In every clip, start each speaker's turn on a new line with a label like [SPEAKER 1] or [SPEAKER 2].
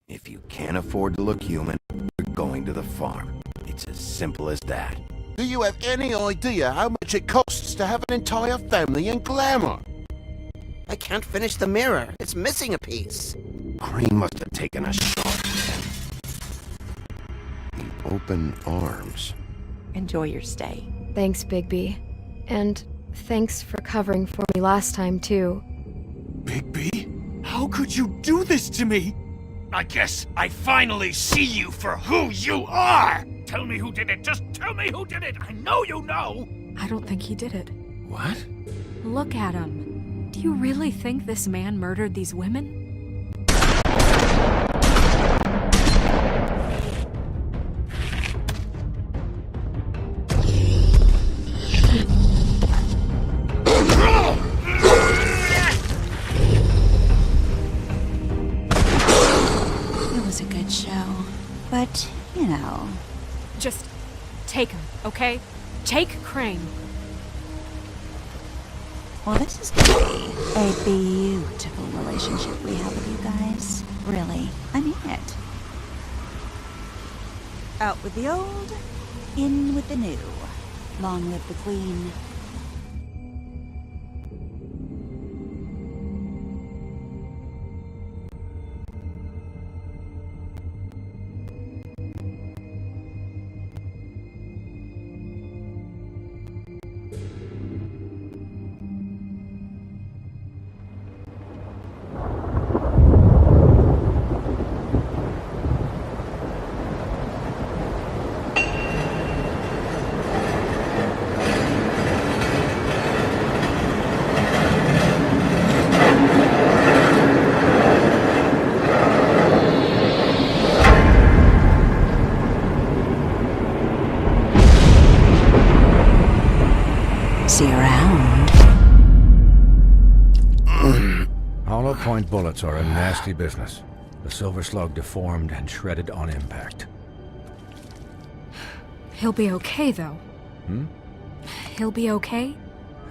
[SPEAKER 1] If you can't afford to look human, you're going to the farm. It's as simple as that.
[SPEAKER 2] Do you have any idea how much it costs to have an entire family in glamour?
[SPEAKER 3] I can't finish the mirror. It's missing a piece.
[SPEAKER 1] Crane must have taken a shot.
[SPEAKER 2] Open arms.
[SPEAKER 4] Enjoy your stay.
[SPEAKER 5] Thanks, Bigby. And thanks for covering for me last time, too.
[SPEAKER 6] Bigby? How could you do this to me? I guess I finally see you for who you are! Tell me who did it! Just tell me who did it! I know you know!
[SPEAKER 7] I don't think he did it.
[SPEAKER 6] What?
[SPEAKER 7] Look at him. Do you really think this man murdered these women?
[SPEAKER 8] It was a good show, but, you know...
[SPEAKER 7] Just take him, okay? Take Crane.
[SPEAKER 8] Well, this is gonna be a beautiful relationship we have with you guys. Really, I mean it. Out with the old, in with the new. Long live the Queen. See you around.
[SPEAKER 9] Hollow point bullets are a nasty business. The Silver Slug deformed and shredded on impact.
[SPEAKER 7] He'll be okay, though. He'll be okay?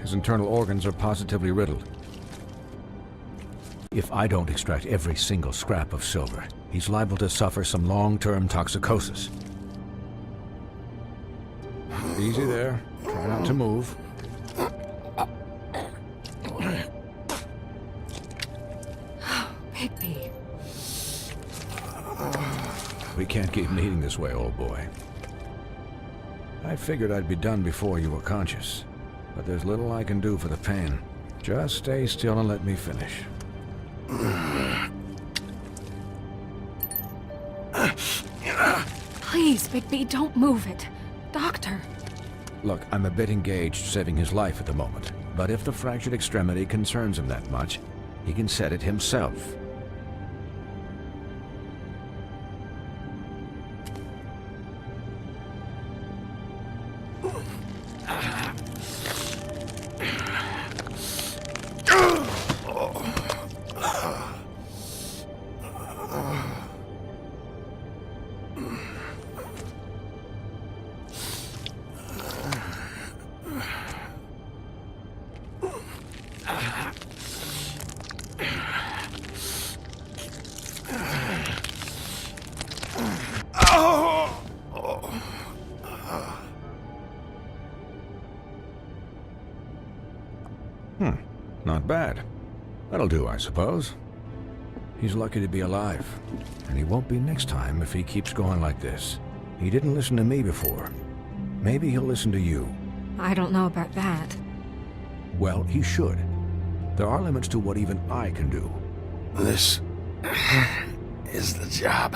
[SPEAKER 9] His internal organs are positively riddled. If I don't extract every single scrap of silver, he's liable to suffer some long-term toxicosis. Easy there. Try not to move.
[SPEAKER 7] Bigby.
[SPEAKER 9] We can't keep meeting this way, old boy. I figured I'd be done before you were conscious, but there's little I can do for the pain. Just stay still and let me finish.
[SPEAKER 7] Please, Bigby, don't move it. Doctor.
[SPEAKER 9] Look, I'm a bit engaged saving his life at the moment, but if the fractured extremity concerns him that much, he can set it himself. Not bad. That'll do, I suppose. He's lucky to be alive, and he won't be next time if he keeps going like this. He didn't listen to me before. Maybe he'll listen to you.
[SPEAKER 7] I don't know about that.
[SPEAKER 9] Well, he should. There are limits to what even I can do.
[SPEAKER 1] This is the job.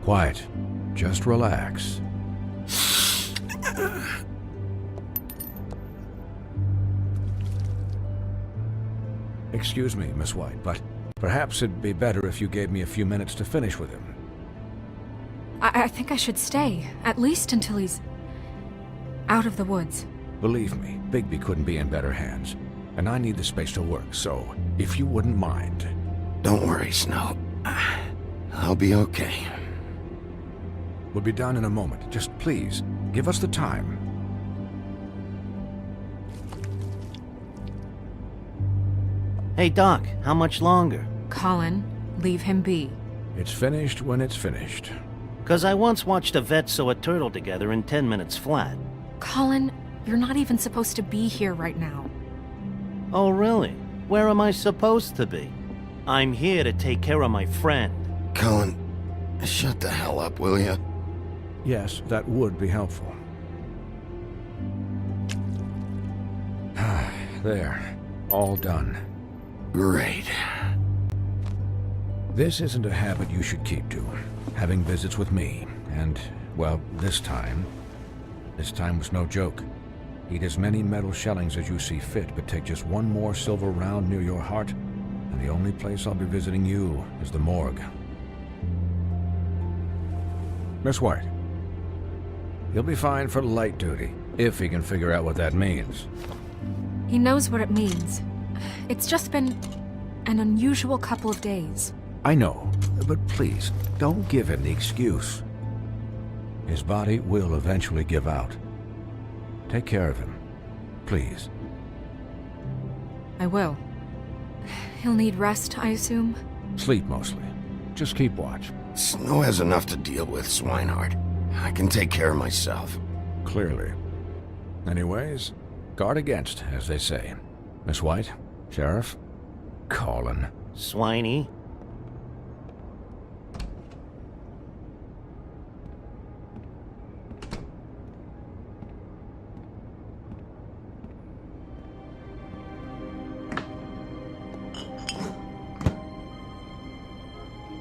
[SPEAKER 9] Quiet. Just relax. Excuse me, Miss White, but perhaps it'd be better if you gave me a few minutes to finish with him.
[SPEAKER 7] I think I should stay, at least until he's out of the woods.
[SPEAKER 9] Believe me, Bigby couldn't be in better hands, and I need the space to work, so if you wouldn't mind.
[SPEAKER 1] Don't worry, Snow. I'll be okay.
[SPEAKER 9] We'll be done in a moment. Just please, give us the time.
[SPEAKER 3] Hey, Doc, how much longer?
[SPEAKER 7] Colin, leave him be.
[SPEAKER 9] It's finished when it's finished.
[SPEAKER 10] 'Cause I once watched a vet sew a turtle together in 10 minutes flat.
[SPEAKER 7] Colin, you're not even supposed to be here right now.
[SPEAKER 10] Oh, really? Where am I supposed to be? I'm here to take care of my friend.
[SPEAKER 1] Colin, shut the hell up, will you?
[SPEAKER 9] Yes, that would be helpful. There. All done.
[SPEAKER 1] Great.
[SPEAKER 9] This isn't a habit you should keep to. Having visits with me. And, well, this time was no joke. Eat as many metal shellings as you see fit, but take just one more silver round near your heart, and the only place I'll be visiting you is the morgue. Miss White. He'll be fine for light duty, if he can figure out what that means.
[SPEAKER 7] He knows what it means. It's just been an unusual couple of days.
[SPEAKER 9] I know, but please, don't give him the excuse. His body will eventually give out. Take care of him, please.
[SPEAKER 7] I will. He'll need rest, I assume?
[SPEAKER 9] Sleep mostly. Just keep watch.
[SPEAKER 1] Snow has enough to deal with, Swinehart. I can take care of myself.
[SPEAKER 9] Clearly. Anyways, guard against, as they say. Miss White, Sheriff, Colin.
[SPEAKER 10] Swiney.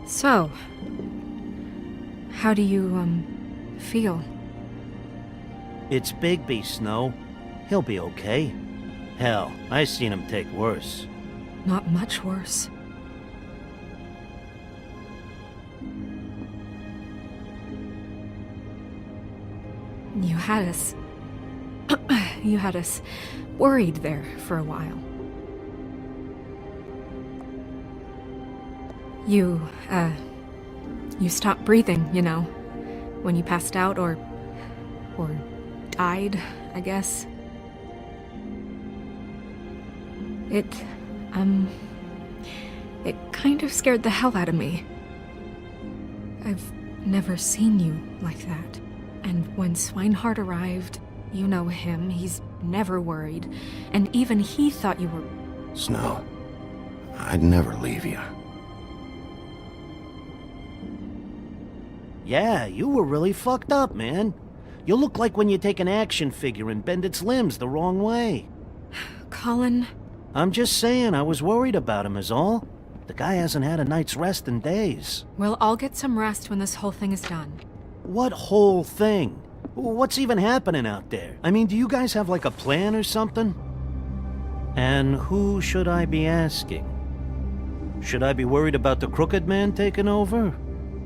[SPEAKER 7] So, how do you, feel?
[SPEAKER 10] It's Bigby, Snow. He'll be okay. Hell, I seen him take worse.
[SPEAKER 7] Not much worse. You had us... you had us worried there for a while. You stopped breathing, you know, when you passed out or died, I guess. It kind of scared the hell out of me. I've never seen you like that. And when Swinehart arrived, you know him, he's never worried. And even he thought you were...
[SPEAKER 1] Snow, I'd never leave you.
[SPEAKER 10] Yeah, you were really fucked up, man. You look like when you take an action figure and bend its limbs the wrong way.
[SPEAKER 7] Colin...
[SPEAKER 10] I'm just saying, I was worried about him is all. The guy hasn't had a night's rest in days.
[SPEAKER 7] We'll all get some rest when this whole thing is done.
[SPEAKER 10] What whole thing? What's even happening out there? I mean, do you guys have like a plan or something? And who should I be asking? Should I be worried about the Crooked Man taking over?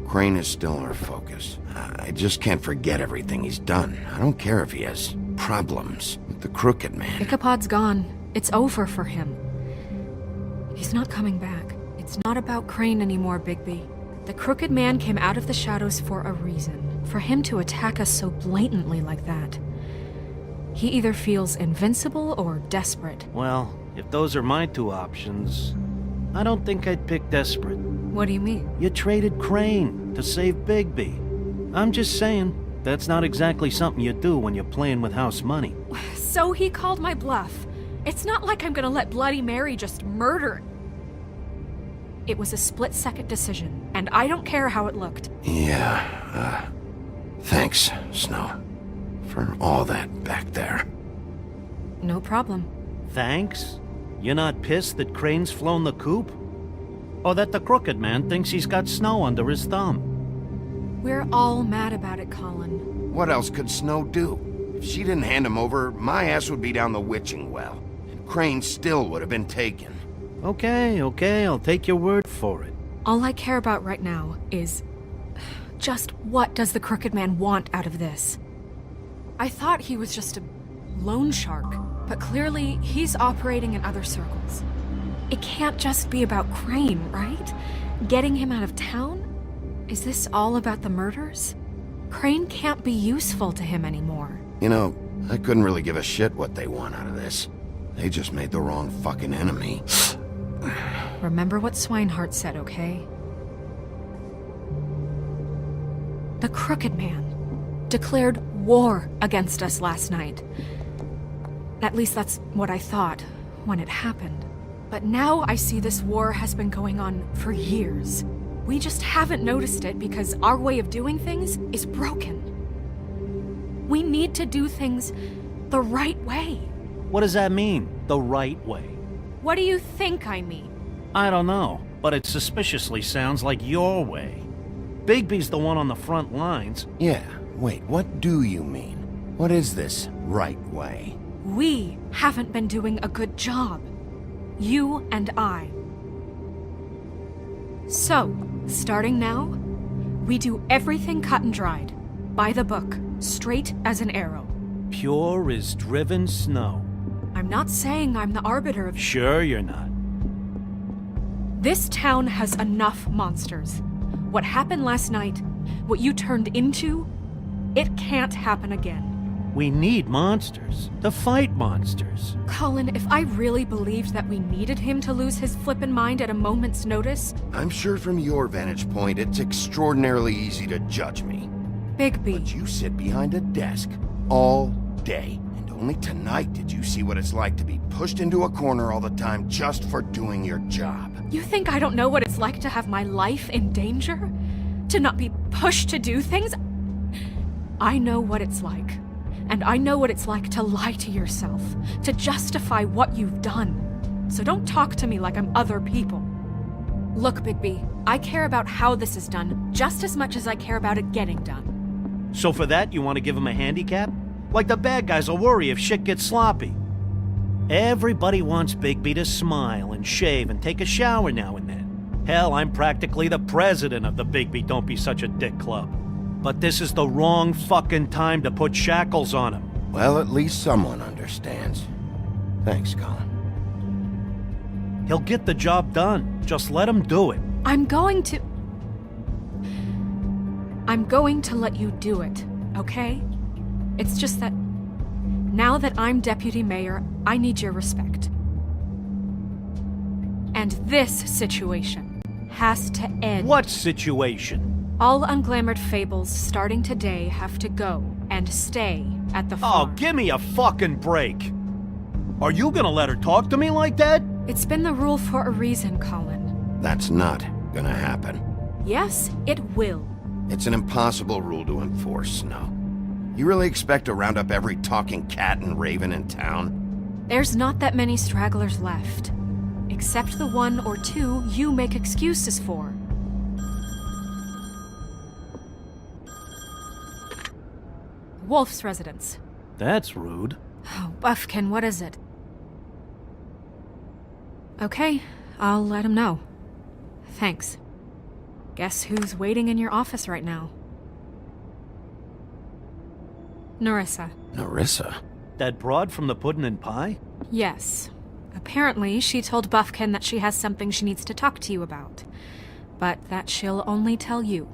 [SPEAKER 1] Crane is still our focus. I just can't forget everything he's done. I don't care if he has problems with the Crooked Man.
[SPEAKER 7] Ichabod's gone. It's over for him. He's not coming back. It's not about Crane anymore, Bigby. The Crooked Man came out of the shadows for a reason. For him to attack us so blatantly like that. He either feels invincible or desperate.
[SPEAKER 10] Well, if those are my two options, I don't think I'd pick desperate.
[SPEAKER 7] What do you mean?
[SPEAKER 10] You traded Crane to save Bigby. I'm just saying, that's not exactly something you do when you're playing with house money.
[SPEAKER 7] So he called my bluff. It's not like I'm gonna let Bloody Mary just murder. It was a split-second decision, and I don't care how it looked.
[SPEAKER 1] Yeah, thanks, Snow, for all that back there.
[SPEAKER 7] No problem.
[SPEAKER 10] Thanks? You're not pissed that Crane's flown the coop? Or that the Crooked Man thinks he's got Snow under his thumb?
[SPEAKER 7] We're all mad about it, Colin.
[SPEAKER 1] What else could Snow do? If she didn't hand him over, my ass would be down the witching well. And Crane still would have been taken.
[SPEAKER 10] Okay, I'll take your word for it.
[SPEAKER 7] All I care about right now is... just what does the Crooked Man want out of this? I thought he was just a loan shark, but clearly he's operating in other circles. It can't just be about Crane, right? Getting him out of town? Is this all about the murders? Crane can't be useful to him anymore.
[SPEAKER 1] You know, I couldn't really give a shit what they want out of this. They just made the wrong fucking enemy.
[SPEAKER 7] Remember what Swinehart said, okay? The Crooked Man declared war against us last night. At least that's what I thought when it happened. But now I see this war has been going on for years. We just haven't noticed it because our way of doing things is broken. We need to do things the right way.
[SPEAKER 10] What does that mean, the right way?
[SPEAKER 7] What do you think I mean?
[SPEAKER 10] I don't know, but it suspiciously sounds like your way. Bigby's the one on the front lines.
[SPEAKER 1] Yeah, wait, what do you mean? What is this right way?
[SPEAKER 7] We haven't been doing a good job. You and I. So, starting now, we do everything cut and dried. By the book, straight as an arrow.
[SPEAKER 10] Pure as driven snow.
[SPEAKER 7] I'm not saying I'm the arbiter of...
[SPEAKER 10] Sure you're not.
[SPEAKER 7] This town has enough monsters. What happened last night, what you turned into, it can't happen again.
[SPEAKER 10] We need monsters. To fight monsters.
[SPEAKER 7] Colin, if I really believed that we needed him to lose his flippin' mind at a moment's notice...
[SPEAKER 1] I'm sure from your vantage point, it's extraordinarily easy to judge me.
[SPEAKER 7] Bigby.
[SPEAKER 1] But you sit behind a desk all day, and only tonight did you see what it's like to be pushed into a corner all the time just for doing your job.
[SPEAKER 7] You think I don't know what it's like to have my life in danger? To not be pushed to do things? I know what it's like. And I know what it's like to lie to yourself, to justify what you've done. So don't talk to me like I'm other people. Look, Bigby, I care about how this is done just as much as I care about it getting done.
[SPEAKER 10] So for that, you want to give him a handicap? Like the bad guys will worry if shit gets sloppy. Everybody wants Bigby to smile and shave and take a shower now and then. Hell, I'm practically the president of the Bigby Don't Be Such a Dick Club. But this is the wrong fucking time to put shackles on him.
[SPEAKER 1] Well, at least someone understands. Thanks, Colin.
[SPEAKER 10] He'll get the job done. Just let him do it.
[SPEAKER 7] I'm going to let you do it, okay? It's just that now that I'm deputy mayor, I need your respect. And this situation has to end.
[SPEAKER 10] What situation?
[SPEAKER 7] All unglamored fables starting today have to go and stay at the farm.
[SPEAKER 10] Oh, give me a fucking break. Are you gonna let her talk to me like that?
[SPEAKER 7] It's been the rule for a reason, Colin.
[SPEAKER 1] That's not gonna happen.
[SPEAKER 7] Yes, it will.
[SPEAKER 1] It's an impossible rule to enforce, Snow. You really expect to round up every talking cat and raven in town?
[SPEAKER 7] There's not that many stragglers left. Except the one or two you make excuses for. Wolf's residence.
[SPEAKER 10] That's rude.
[SPEAKER 7] Oh, Buffkin, what is it? Okay, I'll let him know. Thanks. Guess who's waiting in your office right now? Nerissa.
[SPEAKER 1] Nerissa?
[SPEAKER 10] That broad from the Puddin' and Pie?
[SPEAKER 7] Yes. Apparently, she told Buffkin that she has something she needs to talk to you about. But that she'll only tell you.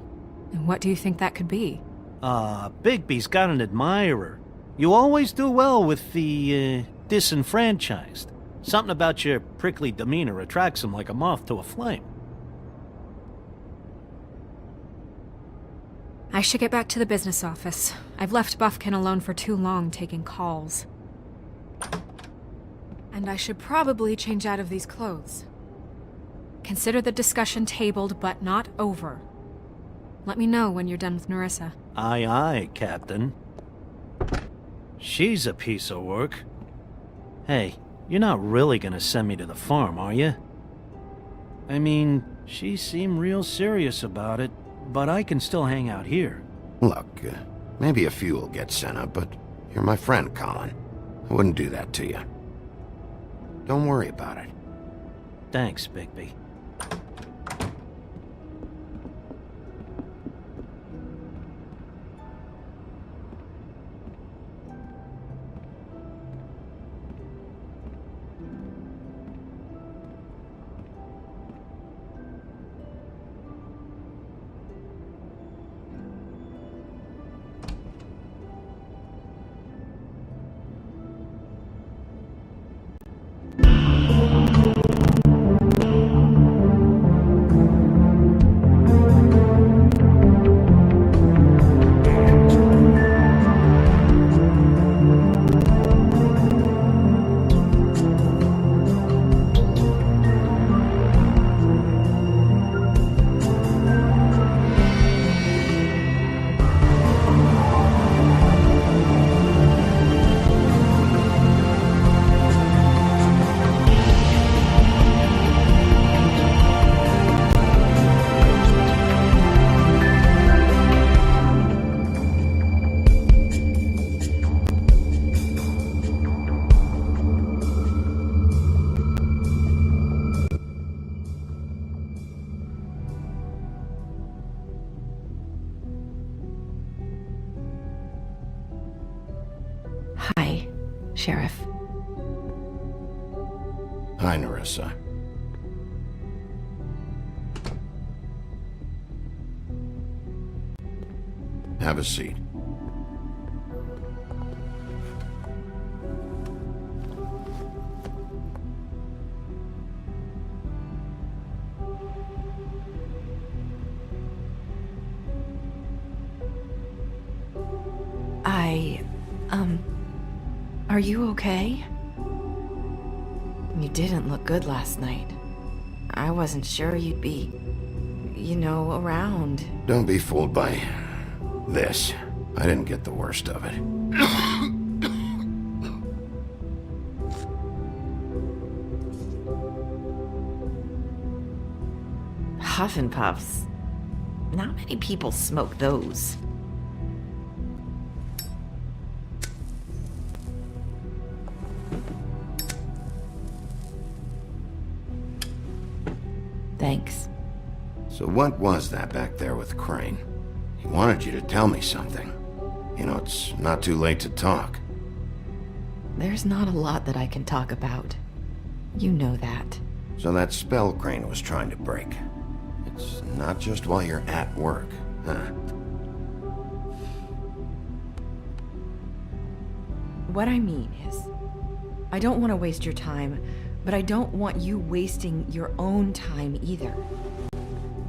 [SPEAKER 7] And what do you think that could be?
[SPEAKER 10] Bigby's got an admirer. You always do well with the, disenfranchised. Something about your prickly demeanor attracts him like a moth to a flame.
[SPEAKER 7] I should get back to the business office. I've left Buffkin alone for too long taking calls. And I should probably change out of these clothes. Consider the discussion tabled, but not over. Let me know when you're done with Nerissa.
[SPEAKER 10] Aye, aye, Captain. She's a piece of work. Hey, you're not really gonna send me to the farm, are you? I mean, she seemed real serious about it, but I can still hang out here.
[SPEAKER 1] Look, maybe a few will get sent up, but you're my friend, Colin. I wouldn't do that to you. Don't worry about it.
[SPEAKER 10] Thanks, Bigby.
[SPEAKER 5] Sheriff.
[SPEAKER 1] Hi, Nerissa. Have a seat.
[SPEAKER 4] Are you okay? You didn't look good last night. I wasn't sure you'd be, around.
[SPEAKER 1] Don't be fooled by this. I didn't get the worst of it.
[SPEAKER 4] Huff and Puffs. Not many people smoke those. Thanks.
[SPEAKER 1] So what was that back there with Crane? He wanted you to tell me something. It's not too late to talk.
[SPEAKER 4] There's not a lot that I can talk about. You know that.
[SPEAKER 1] So that spell Crane was trying to break. It's not just while you're at work, huh?
[SPEAKER 4] What I mean is, I don't want to waste your time, but I don't want you wasting your own time either.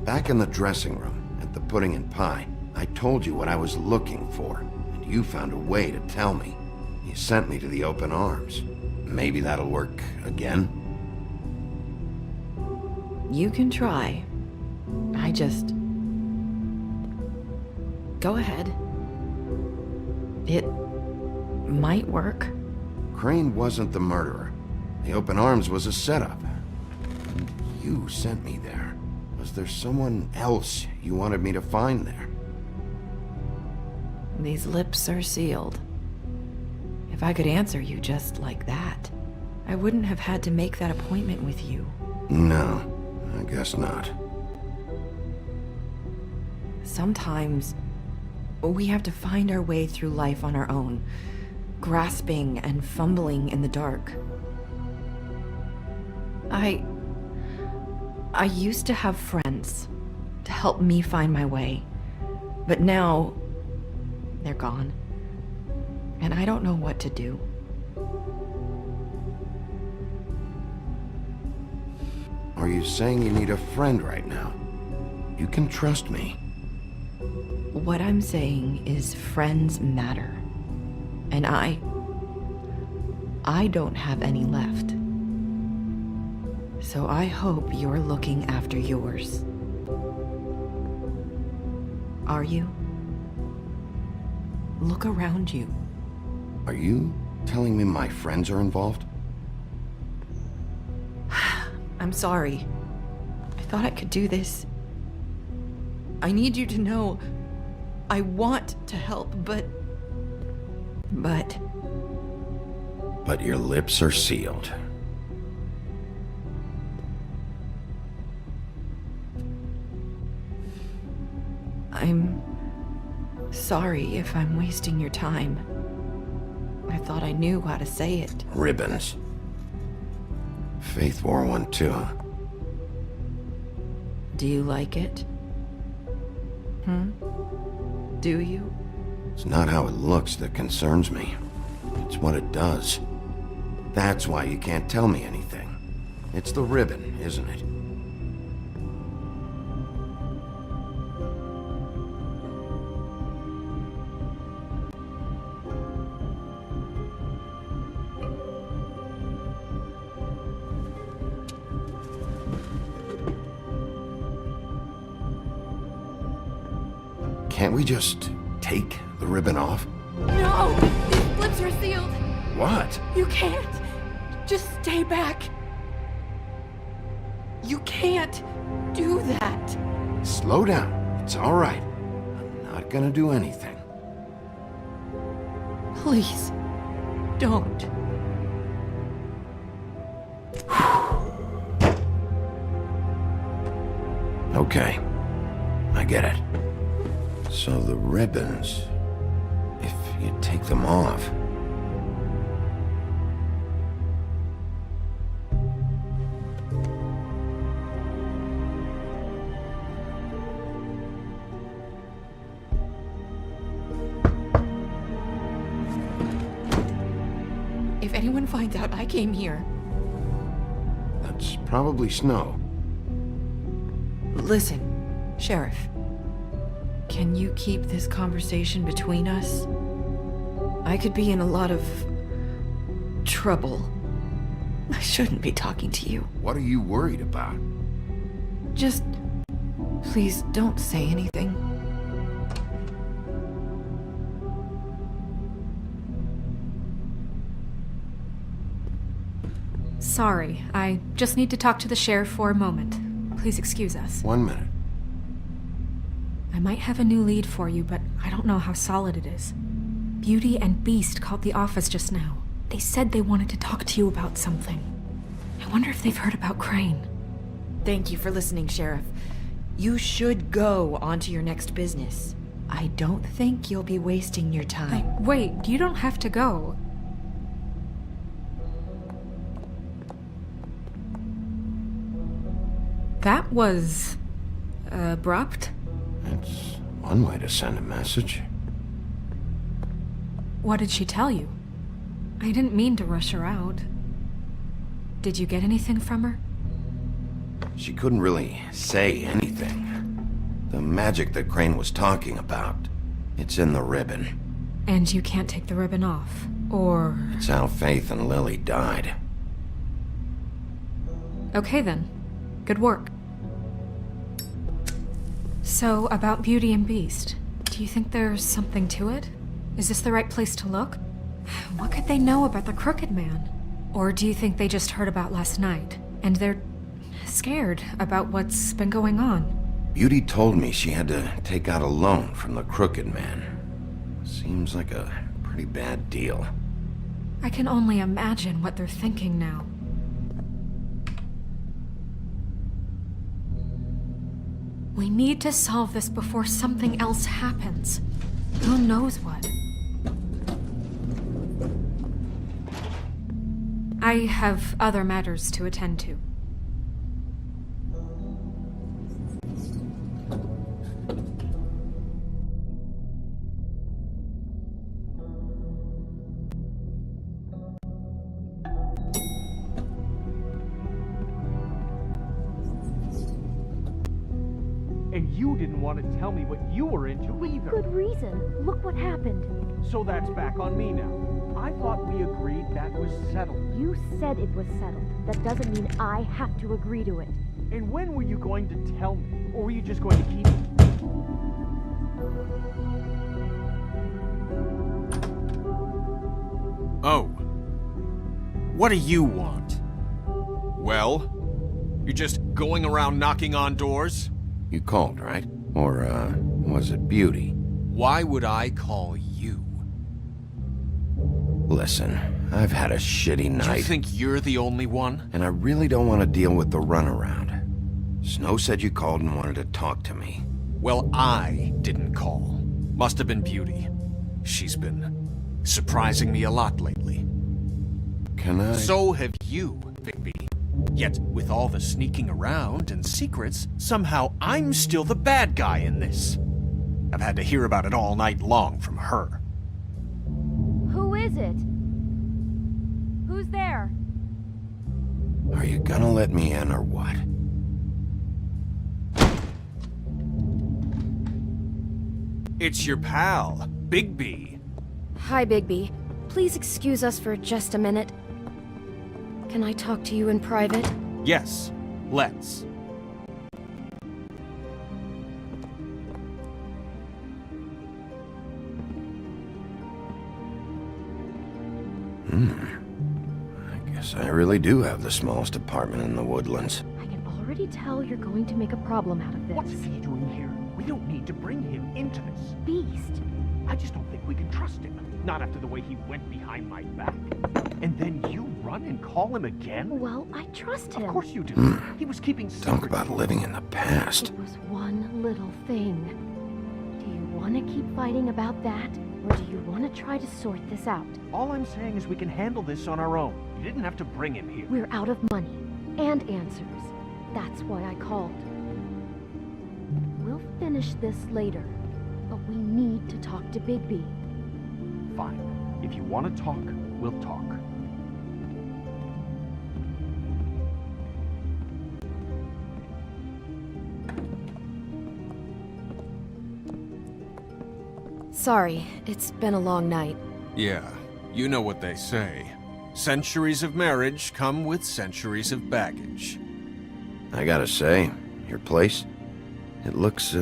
[SPEAKER 1] Back in the dressing room, at the pudding and pie, I told you what I was looking for, and you found a way to tell me. You sent me to the open arms. Maybe that'll work again?
[SPEAKER 4] You can try. Go ahead. It might work.
[SPEAKER 1] Crane wasn't the murderer. The open arms was a setup. You sent me there. Was there someone else you wanted me to find there?
[SPEAKER 4] These lips are sealed. If I could answer you just like that, I wouldn't have had to make that appointment with you.
[SPEAKER 1] No, I guess not.
[SPEAKER 4] Sometimes, we have to find our way through life on our own, grasping and fumbling in the dark. I used to have friends to help me find my way, but now they're gone, and I don't know what to do.
[SPEAKER 1] Are you saying you need a friend right now? You can trust me.
[SPEAKER 4] What I'm saying is friends matter, and I don't have any left. So I hope you're looking after yours. Are you? Look around you.
[SPEAKER 1] Are you telling me my friends are involved?
[SPEAKER 4] I'm sorry. I thought I could do this. I need you to know I want to help, but
[SPEAKER 1] But your lips are sealed.
[SPEAKER 4] I'm sorry if I'm wasting your time. I thought I knew how to say it.
[SPEAKER 1] Ribbons. Faith wore one too.
[SPEAKER 4] Do you like it? Do you?
[SPEAKER 1] It's not how it looks that concerns me. It's what it does. That's why you can't tell me anything. It's the ribbon, isn't it? Can't we just take the ribbon off?
[SPEAKER 7] No! These lips are sealed!
[SPEAKER 1] What?
[SPEAKER 7] You can't! Just stay back! You can't do that!
[SPEAKER 1] Slow down. It's all right. I'm not gonna do anything.
[SPEAKER 7] Please, don't.
[SPEAKER 1] Okay. I get it. So the ribbons, if you take them off,
[SPEAKER 4] If anyone finds out I came here...
[SPEAKER 1] That's probably Snow.
[SPEAKER 4] Listen, Sheriff. Can you keep this conversation between us? I could be in a lot of... trouble. I shouldn't be talking to you.
[SPEAKER 1] What are you worried about?
[SPEAKER 4] Just... please don't say anything.
[SPEAKER 7] Sorry, I just need to talk to the sheriff for a moment. Please excuse us.
[SPEAKER 1] 1 minute.
[SPEAKER 7] I might have a new lead for you, but I don't know how solid it is. Beauty and Beast called the office just now. They said they wanted to talk to you about something. I wonder if they've heard about Crane.
[SPEAKER 4] Thank you for listening, Sheriff. You should go on to your next business. I don't think you'll be wasting your time.
[SPEAKER 7] Wait, you don't have to go. That was... abrupt?
[SPEAKER 1] It's one way to send a message.
[SPEAKER 7] What did she tell you? I didn't mean to rush her out. Did you get anything from her?
[SPEAKER 1] She couldn't really say anything. The magic that Crane was talking about, it's in the ribbon.
[SPEAKER 7] And you can't take the ribbon off, or...
[SPEAKER 1] It's how Faith and Lily died.
[SPEAKER 7] Okay then. Good work. So, about Beauty and Beast, do you think there's something to it? Is this the right place to look? What could they know about the Crooked Man? Or do you think they just heard about last night, and they're scared about what's been going on?
[SPEAKER 1] Beauty told me she had to take out a loan from the Crooked Man. Seems like a pretty bad deal.
[SPEAKER 7] I can only imagine what they're thinking now. We need to solve this before something else happens. Who knows what? I have other matters to attend to.
[SPEAKER 11] And you didn't want to tell me what you were into either.
[SPEAKER 12] Good reason. Look what happened.
[SPEAKER 11] So that's back on me now. I thought we agreed that was settled.
[SPEAKER 12] You said it was settled. That doesn't mean I have to agree to it.
[SPEAKER 11] And when were you going to tell me? Or were you just going to keep it?
[SPEAKER 6] Oh. What do you want? Well? You're just going around knocking on doors?
[SPEAKER 1] You called, right? Or, was it Beauty?
[SPEAKER 6] Why would I call you?
[SPEAKER 1] Listen, I've had a shitty night.
[SPEAKER 6] Do you think you're the only one?
[SPEAKER 1] And I really don't want to deal with the runaround. Snow said you called and wanted to talk to me.
[SPEAKER 6] Well, I didn't call. Must have been Beauty. She's been surprising me a lot lately.
[SPEAKER 1] Can I?
[SPEAKER 6] So have you, Bigby. Yet, with all the sneaking around and secrets, somehow I'm still the bad guy in this. I've had to hear about it all night long from her.
[SPEAKER 12] Who is it? Who's there?
[SPEAKER 1] Are you gonna let me in or what?
[SPEAKER 6] It's your pal, Bigby.
[SPEAKER 5] Hi, Bigby. Please excuse us for just a minute. Can I talk to you in private?
[SPEAKER 6] Yes, let's.
[SPEAKER 1] I guess I really do have the smallest apartment in the Woodlands.
[SPEAKER 12] I can already tell you're going to make a problem out of this.
[SPEAKER 11] What's he doing here? We don't need to bring him into this.
[SPEAKER 12] Beast.
[SPEAKER 11] I just don't think we can trust him. Not after the way he went behind my back. And then you run and call him again?
[SPEAKER 12] Well, I trust him.
[SPEAKER 11] Of course you do. He was keeping secrets.
[SPEAKER 1] Talk about living in the past.
[SPEAKER 12] It was one little thing. Do you want to keep fighting about that? Or do you want to try to sort this out?
[SPEAKER 11] All I'm saying is we can handle this on our own. You didn't have to bring him here.
[SPEAKER 12] We're out of money. And answers. That's why I called. We'll finish this later. But we need to talk to Bigby.
[SPEAKER 11] Fine. If you want to talk, we'll talk.
[SPEAKER 5] Sorry, it's been a long night.
[SPEAKER 6] Yeah, you know what they say. Centuries of marriage come with centuries of baggage.
[SPEAKER 1] I gotta say, your place, it looks,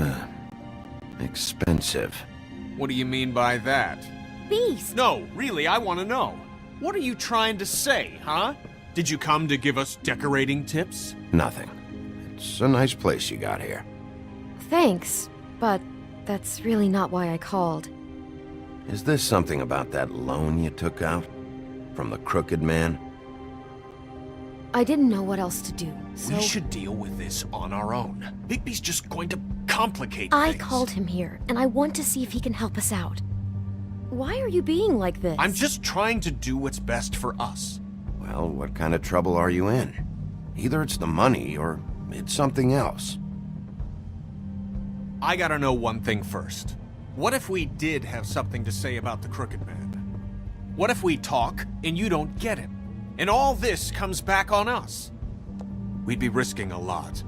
[SPEAKER 1] expensive.
[SPEAKER 6] What do you mean by that?
[SPEAKER 5] Beast!
[SPEAKER 6] No, really, I want to know. What are you trying to say, huh? Did you come to give us decorating tips?
[SPEAKER 1] Nothing. It's a nice place you got here.
[SPEAKER 5] Thanks, but that's really not why I called.
[SPEAKER 1] Is this something about that loan you took out? From the Crooked Man?
[SPEAKER 5] I didn't know what else to do, so...
[SPEAKER 6] We should deal with this on our own. Bigby's just going to complicate
[SPEAKER 5] I
[SPEAKER 6] things.
[SPEAKER 5] called him here, and I want to see if he can help us out. Why are you being like this?
[SPEAKER 6] I'm just trying to do what's best for us.
[SPEAKER 1] Well, what kind of trouble are you in? Either it's the money, or it's something else.
[SPEAKER 6] I gotta know one thing first. What if we did have something to say about the Crooked Man? What if we talk, and you don't get him? And all this comes back on us? We'd be risking a lot.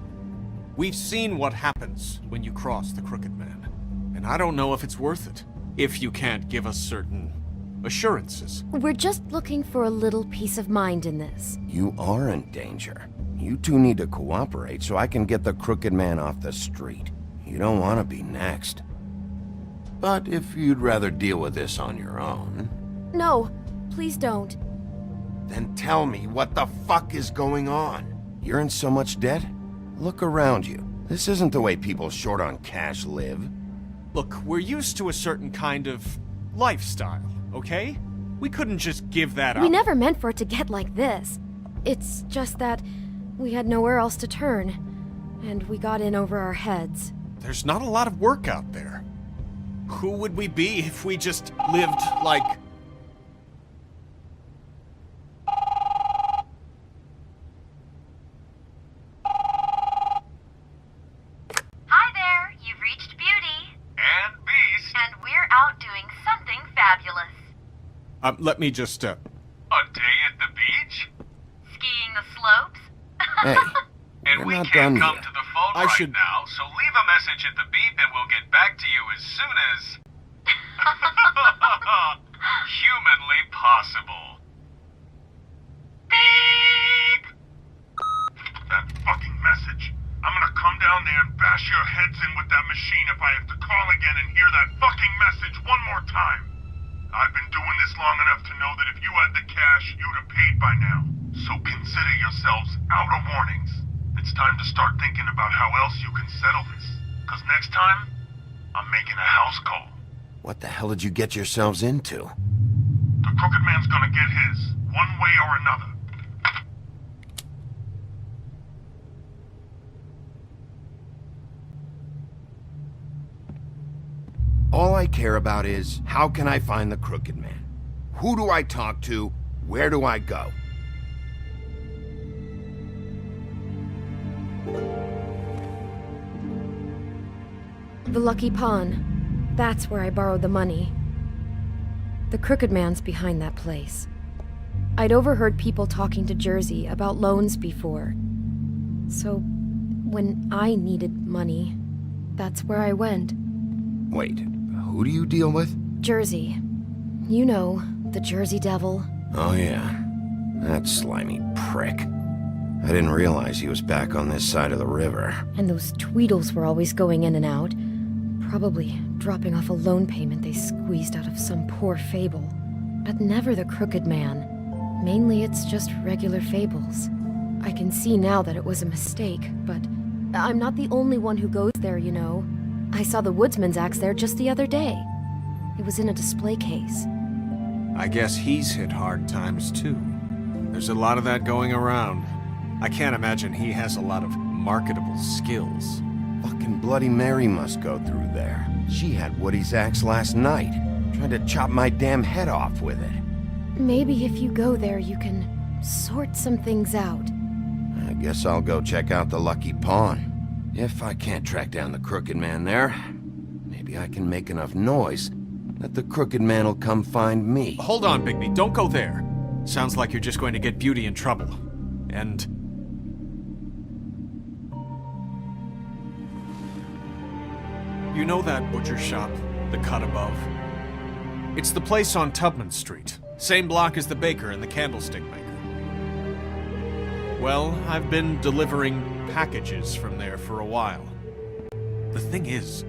[SPEAKER 6] We've seen what happens when you cross the Crooked Man. And I don't know if it's worth it, if you can't give us certain assurances.
[SPEAKER 5] We're just looking for a little peace of mind in this.
[SPEAKER 1] You are in danger. You two need to cooperate so I can get the Crooked Man off the street. You don't want to be next. But if you'd rather deal with this on your own...
[SPEAKER 5] No, please don't.
[SPEAKER 1] Then tell me what the fuck is going on? You're in so much debt? Look around you. This isn't the way people short on cash live.
[SPEAKER 6] Look, we're used to a certain kind of lifestyle, okay? We couldn't just give that up.
[SPEAKER 5] We never meant for it to get like this. It's just that we had nowhere else to turn, and we got in over our heads.
[SPEAKER 6] There's not a lot of work out there. Who would we be if we just lived like...
[SPEAKER 13] Hi there, you've reached Beauty.
[SPEAKER 6] And Beast.
[SPEAKER 13] And we're out doing something fabulous.
[SPEAKER 6] Let me just, A day at the beach?
[SPEAKER 13] Skiing the slopes?
[SPEAKER 1] Hey,
[SPEAKER 6] And
[SPEAKER 1] we're
[SPEAKER 6] we
[SPEAKER 1] not
[SPEAKER 6] can't
[SPEAKER 1] done
[SPEAKER 6] come
[SPEAKER 1] yet.
[SPEAKER 6] to the phone now, so leave a message at the beep and we'll get back to you as soon as... humanly possible.
[SPEAKER 13] Beep!
[SPEAKER 14] That fucking message. I'm gonna come down there and bash your heads in with that machine if I have to call again and hear that fucking message one more time. I've been doing this long enough to know that if you had the cash, you'd have paid by now. So consider yourselves out of warnings. It's time to start thinking about how else you can settle this. Cause next time, I'm making a house call.
[SPEAKER 1] What the hell did you get yourselves into?
[SPEAKER 14] The Crooked Man's gonna get his, one way or another.
[SPEAKER 1] All I care about is, how can I find the Crooked Man? Who do I talk to? Where do I go?
[SPEAKER 5] The Lucky Pawn. That's where I borrowed the money. The Crooked Man's behind that place. I'd overheard people talking to Jersey about loans before. So, when I needed money, that's where I went.
[SPEAKER 1] Wait, who do you deal with?
[SPEAKER 5] Jersey. You know, the Jersey Devil.
[SPEAKER 1] Oh yeah, that slimy prick. I didn't realize he was back on this side of the river.
[SPEAKER 5] And those Tweedles were always going in and out. Probably dropping off a loan payment they squeezed out of some poor fable. But never the Crooked Man. Mainly it's just regular fables. I can see now that it was a mistake, but I'm not the only one who goes there, you know. I saw the Woodsman's axe there just the other day. It was in a display case.
[SPEAKER 6] I guess he's hit hard times too. There's a lot of that going around. I can't imagine he has a lot of marketable skills.
[SPEAKER 1] Fucking Bloody Mary must go through there. She had Woody's axe last night. Tried to chop my damn head off with it.
[SPEAKER 5] Maybe if you go there, you can sort some things out.
[SPEAKER 1] I guess I'll go check out the Lucky Pawn. If I can't track down the Crooked Man there, maybe I can make enough noise that the Crooked Man will come find me.
[SPEAKER 6] Hold on, Bigby. Don't go there. Sounds like you're just going to get Beauty in trouble. And... you know that butcher shop, the cut above? It's the place on Tubman Street. Same block as the baker and the candlestick maker. Well, I've been delivering packages from there for a while. The thing is,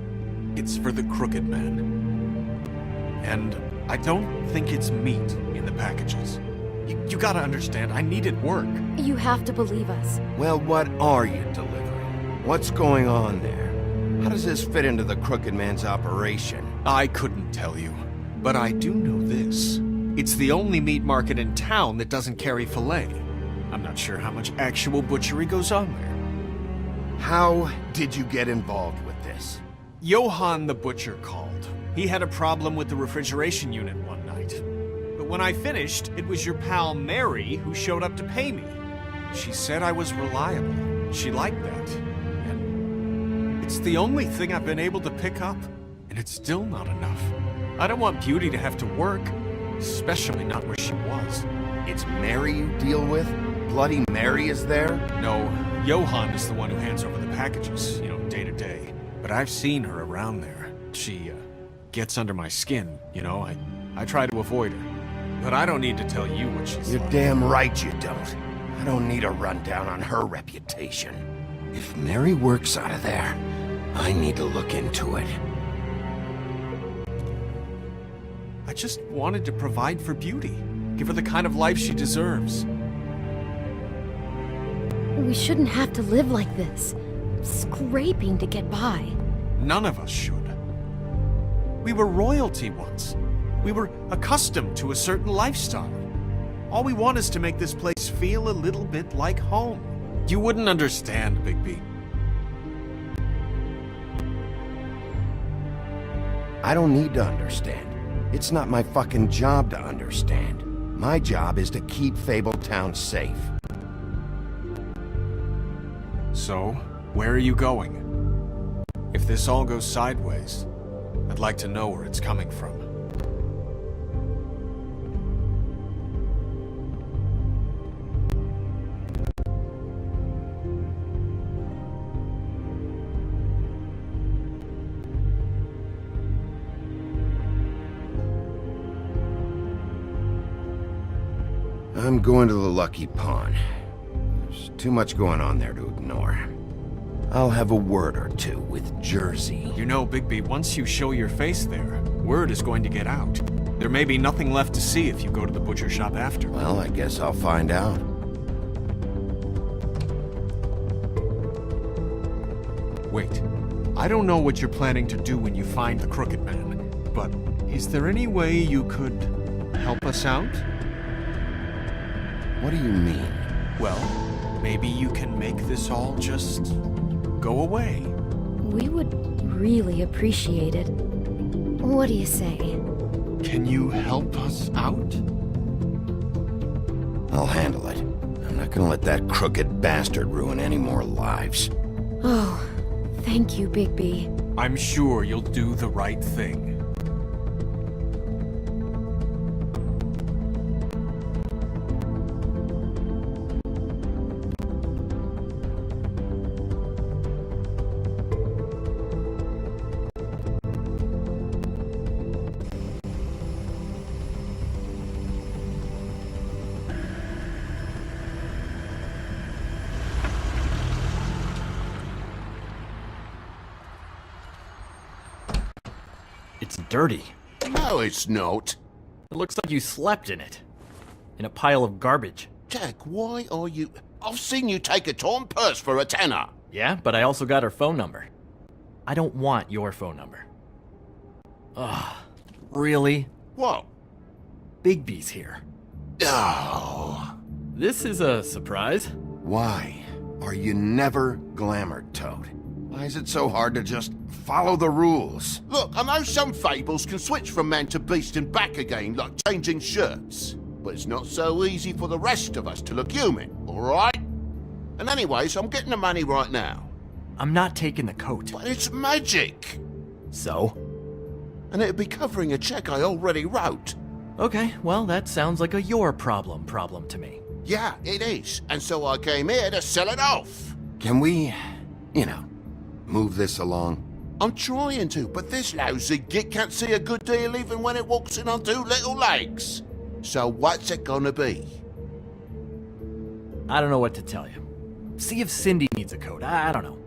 [SPEAKER 6] it's for the Crooked Man. And I don't think it's meat in the packages. You gotta understand, I needed work.
[SPEAKER 12] You have to believe us.
[SPEAKER 1] Well, what are you delivering? What's going on there? How does this fit into the Crooked Man's operation?
[SPEAKER 6] I couldn't tell you, but I do know this. It's the only meat market in town that doesn't carry filet. I'm not sure how much actual butchery goes on there.
[SPEAKER 1] How did you get involved with this?
[SPEAKER 6] Johann the butcher called. He had a problem with the refrigeration unit one night. But when I finished, it was your pal Mary who showed up to pay me. She said I was reliable. She liked that. And it's the only thing I've been able to pick up, and it's still not enough. I don't want Beauty to have to work, especially not where she was.
[SPEAKER 1] It's Mary you deal with? Bloody Mary is there?
[SPEAKER 6] No, Johann is the one who hands over the packages, day to day. But I've seen her around there. She, gets under my skin, I try to avoid her. But I don't need to tell you what she's
[SPEAKER 1] You're
[SPEAKER 6] like.
[SPEAKER 1] damn right you don't. I don't need a rundown on her reputation. If Mary works out of there, I need to look into it.
[SPEAKER 6] I just wanted to provide for Beauty. Give her the kind of life she deserves.
[SPEAKER 12] We shouldn't have to live like this, scraping to get by.
[SPEAKER 6] None of us should. We were royalty once. We were accustomed to a certain lifestyle. All we want is to make this place feel a little bit like home. You wouldn't understand, Bigby.
[SPEAKER 1] I don't need to understand. It's not my fucking job to understand. My job is to keep Fabletown safe.
[SPEAKER 6] So, where are you going? If this all goes sideways, I'd like to know where it's coming from.
[SPEAKER 1] I'm going to the Lucky Pawn. There's too much going on there to ignore. I'll have a word or two with Jersey.
[SPEAKER 6] You know, Bigby, once you show your face there, word is going to get out. There may be nothing left to see if you go to the butcher shop after.
[SPEAKER 1] Well, I guess I'll find out.
[SPEAKER 6] Wait. I don't know what you're planning to do when you find the Crooked Man, but is there any way you could help us out?
[SPEAKER 1] What do you mean?
[SPEAKER 6] Well, maybe you can make this all just go away.
[SPEAKER 12] We would really appreciate it. What do you say?
[SPEAKER 6] Can you help us out?
[SPEAKER 1] I'll handle it. I'm not gonna let that crooked bastard ruin any more lives.
[SPEAKER 12] Oh, thank you, Bigby.
[SPEAKER 6] I'm sure you'll do the right thing.
[SPEAKER 15] It's dirty.
[SPEAKER 2] No, it's not.
[SPEAKER 15] It looks like you slept in it. In a pile of garbage.
[SPEAKER 2] Jack, why are you... I've seen you take a torn purse for a tenner.
[SPEAKER 15] Yeah, but I also got her phone number. I don't want your phone number. Ugh. Really?
[SPEAKER 2] What?
[SPEAKER 15] Bigby's here.
[SPEAKER 2] Oh.
[SPEAKER 15] This is a surprise.
[SPEAKER 1] Why are you never glamored, Toad? Why is it so hard to just follow the rules?
[SPEAKER 2] Look, I know some fables can switch from man to beast and back again, like changing shirts. But it's not so easy for the rest of us to look human, alright? And anyways, I'm getting the money right now.
[SPEAKER 15] I'm not taking the coat.
[SPEAKER 2] But it's magic!
[SPEAKER 15] So?
[SPEAKER 2] And it'd be covering a check I already wrote.
[SPEAKER 15] Okay, well, that sounds like a your problem to me.
[SPEAKER 2] Yeah, it is. And so I came here to sell it off.
[SPEAKER 1] Can we, move this along?
[SPEAKER 2] I'm trying to, but this lousy git can't see a good deal even when it walks in on two little legs. So what's it gonna be?
[SPEAKER 15] I don't know what to tell you. See if Cindy needs a coat. I don't know.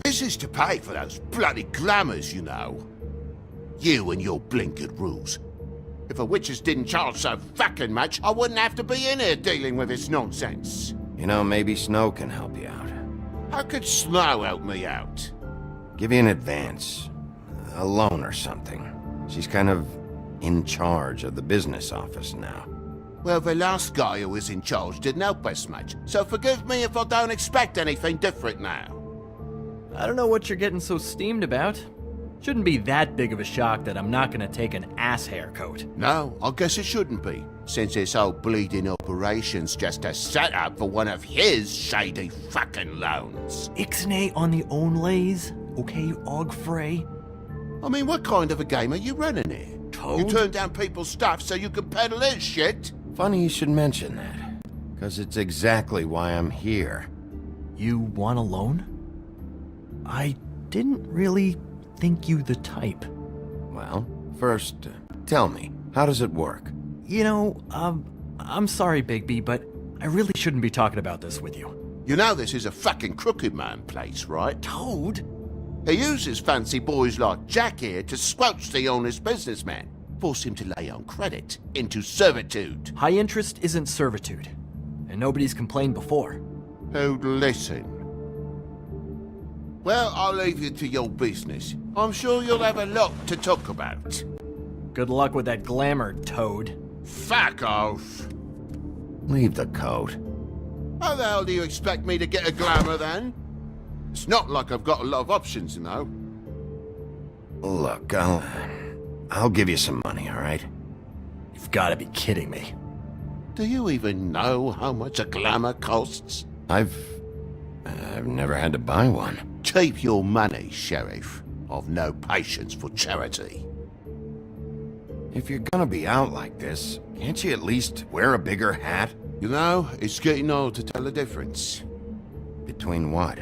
[SPEAKER 2] This is to pay for those bloody glamours, you know. You and your blinkered rules. If a witches didn't charge so fucking much, I wouldn't have to be in here dealing with this nonsense.
[SPEAKER 1] You know, maybe Snow can help you out.
[SPEAKER 2] How could Snow help me out?
[SPEAKER 1] Give you an advance. A loan or something. She's kind of in charge of the business office now.
[SPEAKER 2] Well, the last guy who was in charge didn't help us much, so forgive me if I don't expect anything different now.
[SPEAKER 15] I don't know what you're getting so steamed about. Shouldn't be that big of a shock that I'm not gonna take an ass haircut.
[SPEAKER 2] No, I guess it shouldn't be, since this whole bleeding operation's just a setup for one of his shady fucking loans.
[SPEAKER 15] Ixnay on the own lays, okay, Og Frey?
[SPEAKER 2] I mean, what kind of a game are you running here?
[SPEAKER 15] Toad?
[SPEAKER 2] You turn down people's stuff so you can peddle his shit?
[SPEAKER 1] Funny you should mention that, because it's exactly why I'm here.
[SPEAKER 15] You want a loan? I didn't really think you the type.
[SPEAKER 1] Well, first, tell me, how does it work?
[SPEAKER 15] You know, I'm sorry, Bigby, but I really shouldn't be talking about this with you.
[SPEAKER 2] You know this is a fucking crooked man place, right?
[SPEAKER 15] Toad?
[SPEAKER 2] He uses fancy boys like Jack here to squelch the honest businessman. Force him to lay on credit into servitude.
[SPEAKER 15] High interest isn't servitude, and nobody's complained before.
[SPEAKER 2] Who'd listen? Well, I'll leave you to your business. I'm sure you'll have a lot to talk about.
[SPEAKER 15] Good luck with that glamour, Toad.
[SPEAKER 2] Fuck off!
[SPEAKER 1] Leave the coat.
[SPEAKER 2] How the hell do you expect me to get a glamour then? It's not like I've got a lot of options, you know.
[SPEAKER 1] Look, I'll give you some money, all right?
[SPEAKER 15] You've got to be kidding me.
[SPEAKER 2] Do you even know how much a glamour costs?
[SPEAKER 1] I've never had to buy one.
[SPEAKER 2] Keep your money, Sheriff. I've no patience for charity.
[SPEAKER 1] If you're gonna be out like this, can't you at least wear a bigger hat?
[SPEAKER 2] You know, it's getting old to tell the difference.
[SPEAKER 1] Between what?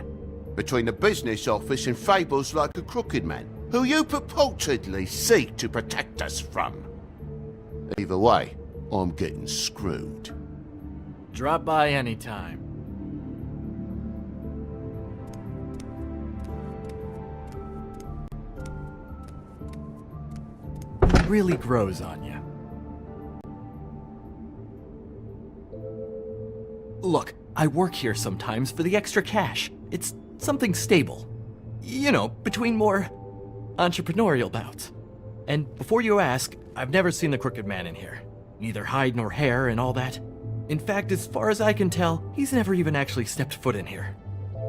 [SPEAKER 2] Between the business office and fables like a crooked man, who you purportedly seek to protect us from. Either way, I'm getting screwed.
[SPEAKER 15] Drop by anytime. It really grows on you. Look, I work here sometimes for the extra cash. It's something stable. You know, between more entrepreneurial bouts. And before you ask, I've never seen the Crooked Man in here. Neither hide nor hair and all that. In fact, as far as I can tell, he's never even actually stepped foot in here.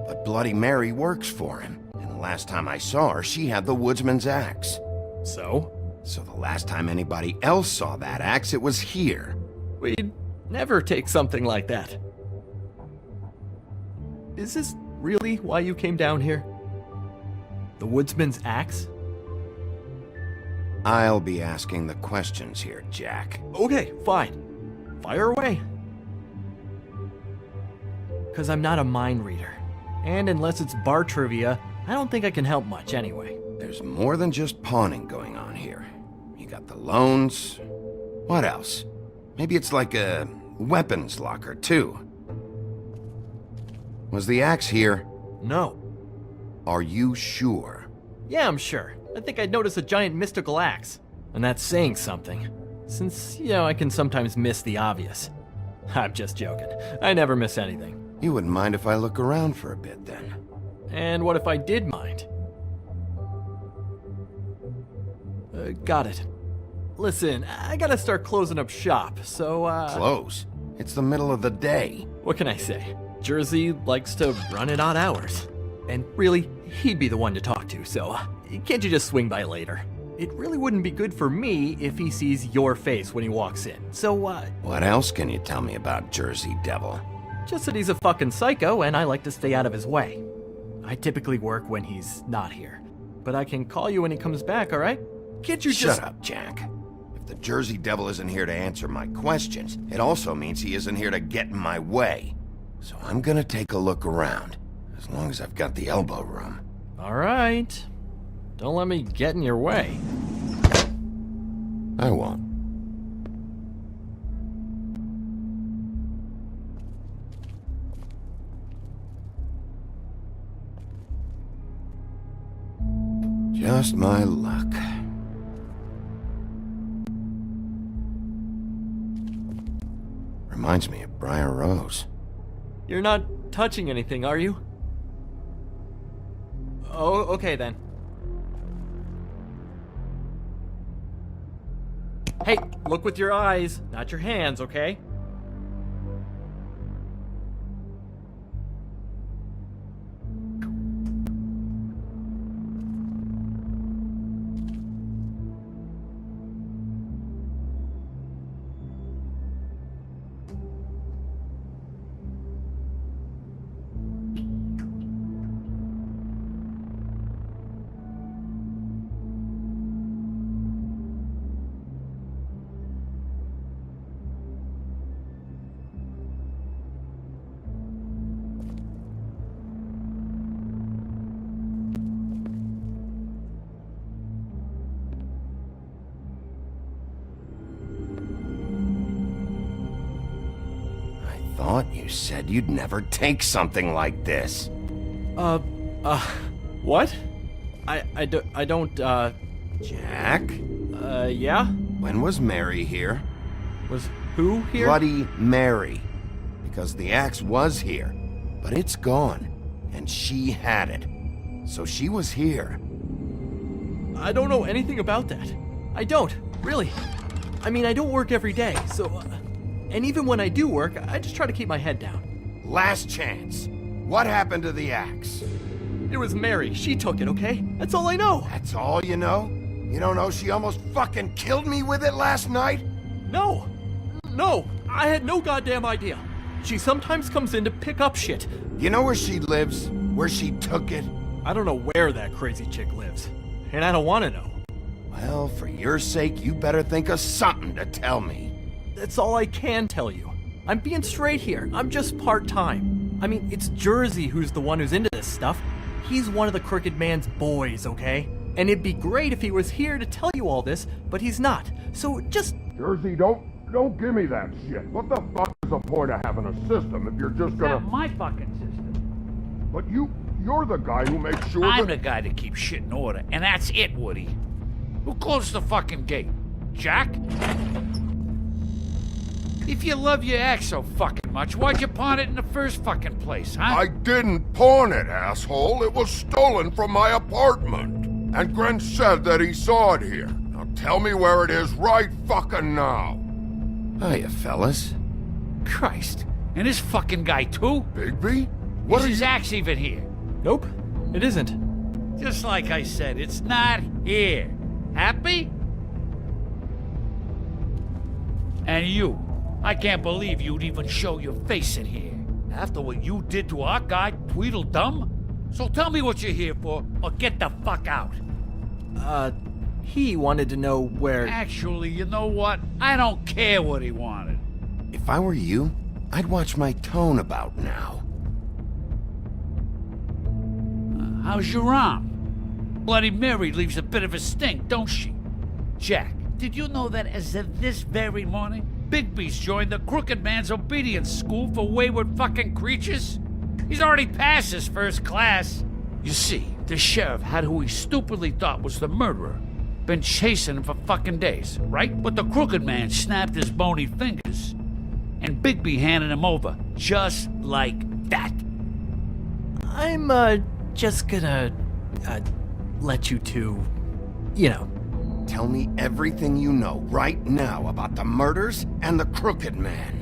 [SPEAKER 1] But Bloody Mary works for him. And the last time I saw her, she had the woodsman's axe.
[SPEAKER 15] So?
[SPEAKER 1] So the last time anybody else saw that axe, it was here.
[SPEAKER 15] We'd never take something like that. Is this really why you came down here? The woodsman's axe?
[SPEAKER 1] I'll be asking the questions here, Jack.
[SPEAKER 15] Okay, fine. Fire away. Because I'm not a mind reader. And unless it's bar trivia, I don't think I can help much anyway.
[SPEAKER 1] There's more than just pawning going on here. You got the loans. What else? Maybe it's like a weapons locker, too. Was the axe here?
[SPEAKER 15] No.
[SPEAKER 1] Are you sure?
[SPEAKER 15] Yeah, I'm sure. I think I'd notice a giant mystical axe. And that's saying something. Since, you know, I can sometimes miss the obvious. I'm just joking. I never miss anything.
[SPEAKER 1] You wouldn't mind if I look around for a bit, then?
[SPEAKER 15] And what if I did mind? Got it. Listen, I gotta start closing up shop, so,
[SPEAKER 1] Close? It's the middle of the day.
[SPEAKER 15] What can I say? Jersey likes to run at odd hours. And really, he'd be the one to talk to, so can't you just swing by later? It really wouldn't be good for me if he sees your face when he walks in, so,
[SPEAKER 1] What else can you tell me about Jersey Devil?
[SPEAKER 15] Just that he's a fucking psycho and I like to stay out of his way. I typically work when he's not here. But I can call you when he comes back, alright? Can't you just—
[SPEAKER 1] Shut up, Jack. If the Jersey Devil isn't here to answer my questions, it also means he isn't here to get in my way. So I'm gonna take a look around, as long as I've got the elbow room.
[SPEAKER 15] All right. Don't let me get in your way.
[SPEAKER 1] I won't. Just my luck. Reminds me of Briar Rose.
[SPEAKER 15] You're not touching anything, are you? Oh, okay then. Hey, look with your eyes, not your hands, okay?
[SPEAKER 1] Thought you said you'd never take something like this.
[SPEAKER 15] What? I don't,
[SPEAKER 1] Jack?
[SPEAKER 15] Yeah?
[SPEAKER 1] When was Mary here?
[SPEAKER 15] Was who here?
[SPEAKER 1] Bloody Mary. Because the axe was here, but it's gone, and she had it. So she was here.
[SPEAKER 15] I don't know anything about that. I don't, really. I mean, I don't work every day, so... and even when I do work, I just try to keep my head down.
[SPEAKER 1] Last chance. What happened to the axe?
[SPEAKER 15] It was Mary. She took it, okay? That's all I know.
[SPEAKER 1] That's all you know? You don't know she almost fucking killed me with it last night?
[SPEAKER 15] No! No! I had no goddamn idea. She sometimes comes in to pick up shit.
[SPEAKER 1] You know where she lives? Where she took it?
[SPEAKER 15] I don't know where that crazy chick lives. And I don't want to know.
[SPEAKER 1] Well, for your sake, you better think of something to tell me.
[SPEAKER 15] That's all I can tell you. I'm being straight here. I'm just part-time. I mean, it's Jersey who's the one who's into this stuff. He's one of the Crooked Man's boys, okay? And it'd be great if he was here to tell you all this, but he's not. So just...
[SPEAKER 14] Jersey, don't give me that shit. What the fuck is the point of having a system if you're just gonna...
[SPEAKER 16] Not my fucking system.
[SPEAKER 14] But you're the guy who makes sure
[SPEAKER 16] I'm the guy that keeps shit in order, and that's it, Woody. Who closed the fucking gate? Jack? If you love your ex so fucking much, why'd you pawn it in the first fucking place, huh?
[SPEAKER 14] I didn't pawn it, asshole. It was stolen from my apartment. And Gren said that he saw it here. Now tell me where it is right fucking now.
[SPEAKER 1] Hiya, fellas.
[SPEAKER 16] Christ. And this fucking guy, too?
[SPEAKER 14] Bigby? What
[SPEAKER 16] is
[SPEAKER 14] are
[SPEAKER 16] his
[SPEAKER 14] you...
[SPEAKER 16] axe even here?
[SPEAKER 15] Nope, it isn't.
[SPEAKER 16] Just like I said, it's not here. Happy? And you. I can't believe you'd even show your face in here. After what you did to our guy, Tweedledum? So tell me what you're here for, or get the fuck out.
[SPEAKER 15] He wanted to know where...
[SPEAKER 16] Actually, you know what? I don't care what he wanted.
[SPEAKER 1] If I were you, I'd watch my tone about now.
[SPEAKER 16] How's your arm? Bloody Mary leaves a bit of a stink, don't she? Jack, did you know that as of this very morning, Bigby's joined the Crooked Man's obedience school for wayward fucking creatures? He's already passed his first class. You see, the sheriff had who he stupidly thought was the murderer. Been chasing him for fucking days, right? But the Crooked Man snapped his bony fingers, and Bigby handed him over, just like that.
[SPEAKER 15] I'm, just gonna, let you two, you know.
[SPEAKER 1] Tell me everything you know right now about the murders and the Crooked Man.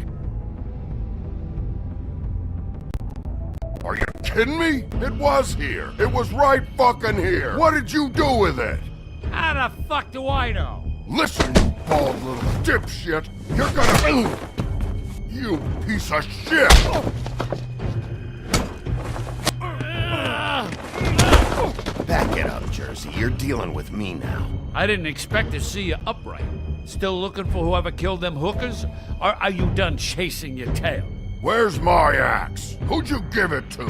[SPEAKER 14] Are you kidding me? It was here. It was right fucking here. What did you do with it?
[SPEAKER 16] How the fuck do I know?
[SPEAKER 14] Listen, you bald little dipshit. You're gonna... You piece of shit!
[SPEAKER 1] Back it up, Jersey. You're dealing with me now.
[SPEAKER 16] I didn't expect to see you upright. Still looking for whoever killed them hookers? Or are you done chasing your tail?
[SPEAKER 14] Where's my axe? Who'd you give it to?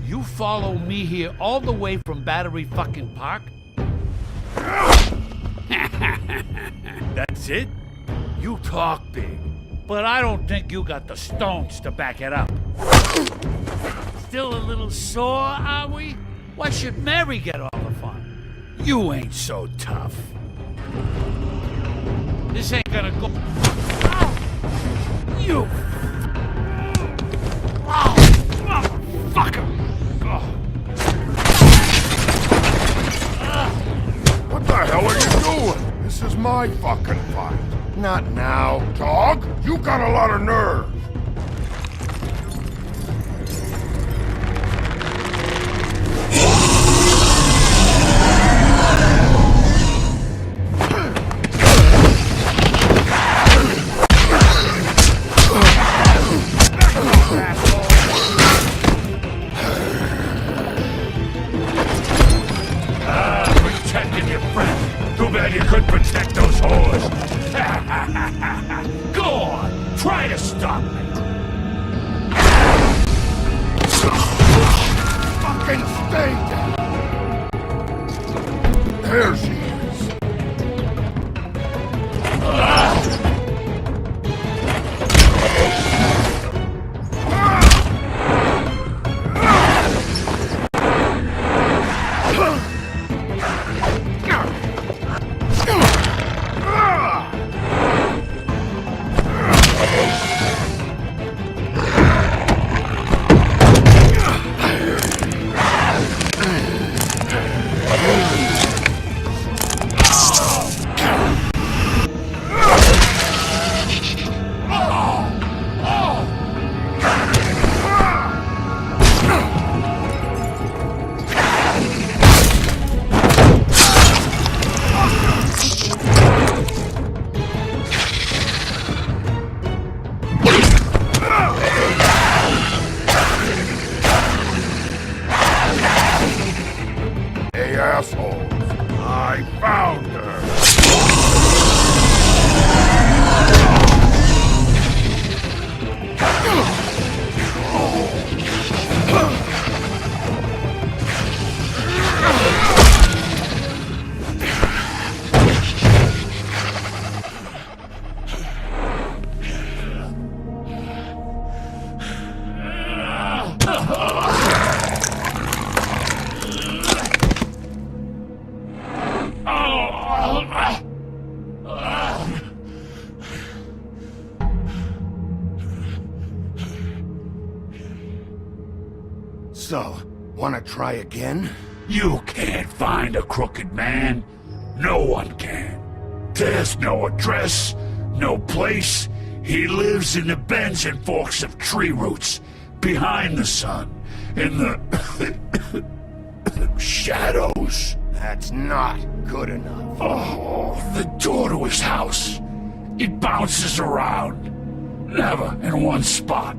[SPEAKER 16] you follow me here all the way from Battery fucking Park? That's it? You talk big, but I don't think you got the stones to back it up. Still a little sore, are we? Why should Mary get all the fun? You ain't so tough. This ain't gonna go... Ow! You... Oh, motherfucker!
[SPEAKER 14] What the hell are you doing? This is my fucking fight.
[SPEAKER 1] Not now.
[SPEAKER 14] Dog, you got a lot of nerve.
[SPEAKER 16] Protecting your friend. Too bad you couldn't protect those whores. Go on, try to stop me.
[SPEAKER 14] Fucking stay down. There she is. Assholes. I found her.
[SPEAKER 1] So, wanna try again?
[SPEAKER 16] You can't find a crooked man. No one can. There's no address, no place. He lives in the bends and forks of tree roots, behind the sun, in the shadows.
[SPEAKER 1] That's not good enough.
[SPEAKER 16] Oh, the door to his house. It bounces around. Never in one spot.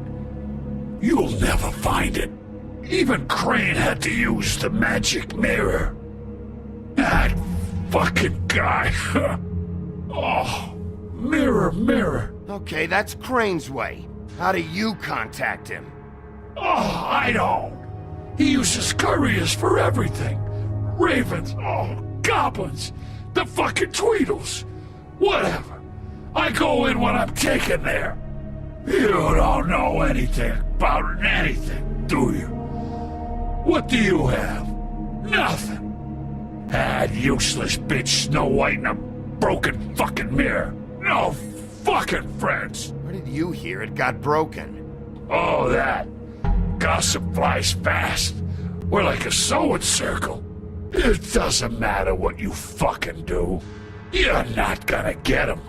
[SPEAKER 16] You'll never find it. Even Crane had to use the magic mirror. That fucking guy. Oh, mirror, mirror.
[SPEAKER 1] Okay, that's Crane's way. How do you contact him?
[SPEAKER 16] Oh, I don't. He uses couriers for everything. Ravens, goblins, the fucking Tweedles. Whatever. I go in when I'm taken there. You don't know anything about anything, do you? What do you have? Nothing. That useless bitch Snow White and a broken fucking mirror. No fucking friends.
[SPEAKER 1] Where did you hear it got broken?
[SPEAKER 16] Oh, that. Gossip flies fast. We're like a sewing circle. It doesn't matter what you fucking do. You're not gonna get him.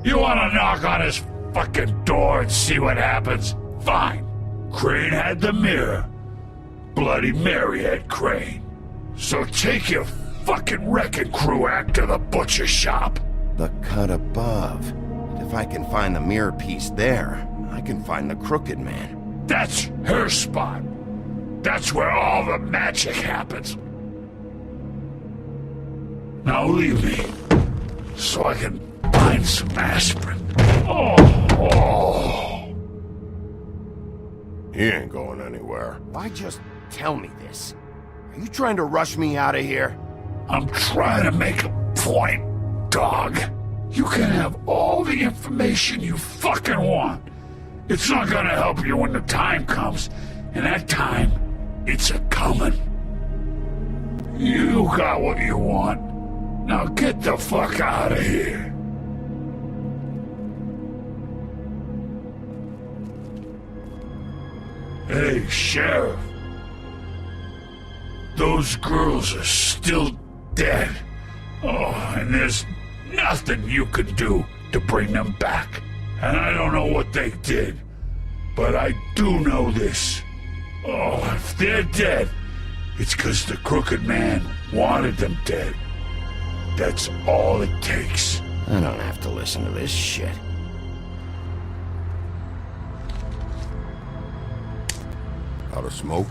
[SPEAKER 16] You wanna knock on his fucking door and see what happens? Fine. Crane had the mirror. Bloody Mary had Crane. So take your fucking wrecking crew act to the butcher shop.
[SPEAKER 1] The cut above. If I can find the mirror piece there, I can find the Crooked Man.
[SPEAKER 16] That's her spot. That's where all the magic happens. Now leave me, so I can find some aspirin.
[SPEAKER 1] He ain't going anywhere. Why just tell me this? Are you trying to rush me out of here?
[SPEAKER 16] I'm trying to make a point, dog. You can have all the information you fucking want. It's not gonna help you when the time comes, and that time, it's a-comin'. You got what you want. Now get the fuck out of here. Hey, Sheriff. Those girls are still dead. Oh, and there's nothing you can do to bring them back. And I don't know what they did, but I do know this. Oh, if they're dead, it's 'cause the Crooked Man wanted them dead. That's all it takes.
[SPEAKER 1] I don't have to listen to this shit. Out of smoke?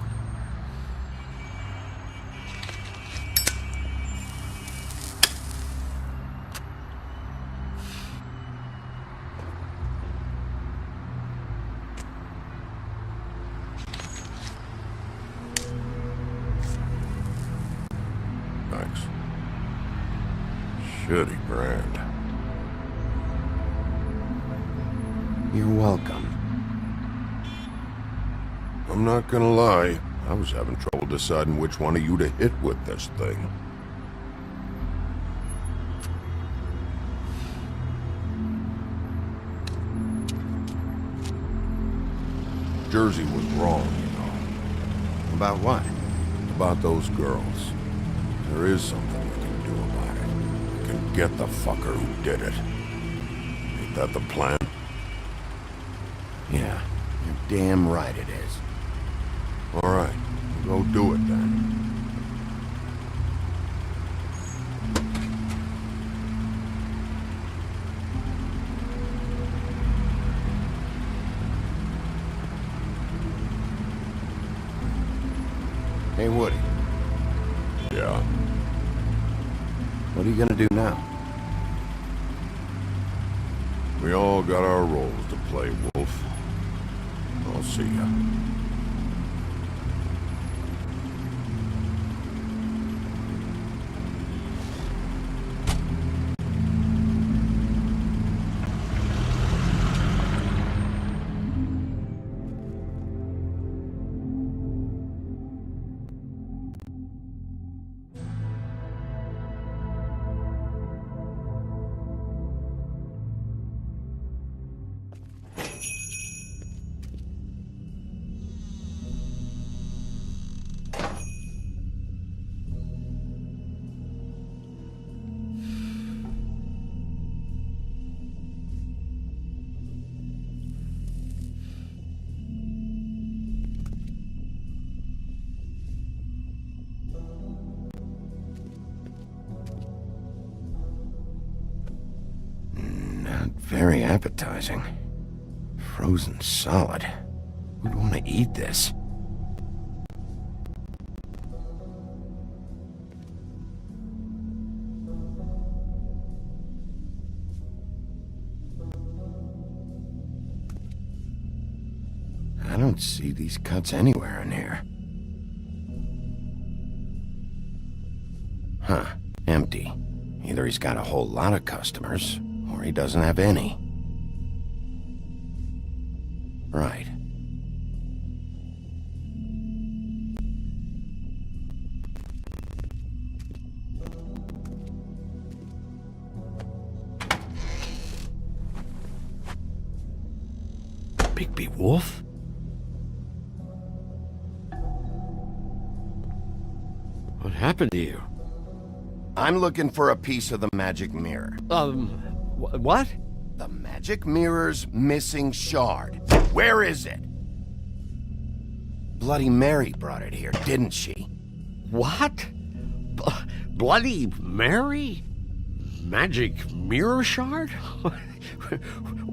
[SPEAKER 1] Thanks. Shitty brand. You're welcome. I'm not gonna lie, I was having trouble deciding which one of you to hit with this thing. Jersey was wrong, you know. About what? About those girls. There is something we can do about it. We can get the fucker who did it. Ain't that the plan? Yeah, you're damn right it is. All right, go do it then. Hey, Woody. Yeah? What are you gonna do now? We all got our roles to play, Wolf. I'll see ya. Very appetizing. Frozen solid. Who'd want to eat this? I don't see these cuts anywhere in here. Huh. Empty. Either he's got a whole lot of customers, or he doesn't have any. Right.
[SPEAKER 16] Bigby Wolf?
[SPEAKER 17] What happened to you?
[SPEAKER 1] I'm looking for a piece of the magic mirror.
[SPEAKER 17] What?
[SPEAKER 1] The magic mirror's missing shard. Where is it? Bloody Mary brought it here, didn't she?
[SPEAKER 17] What? Bloody Mary? Magic mirror shard?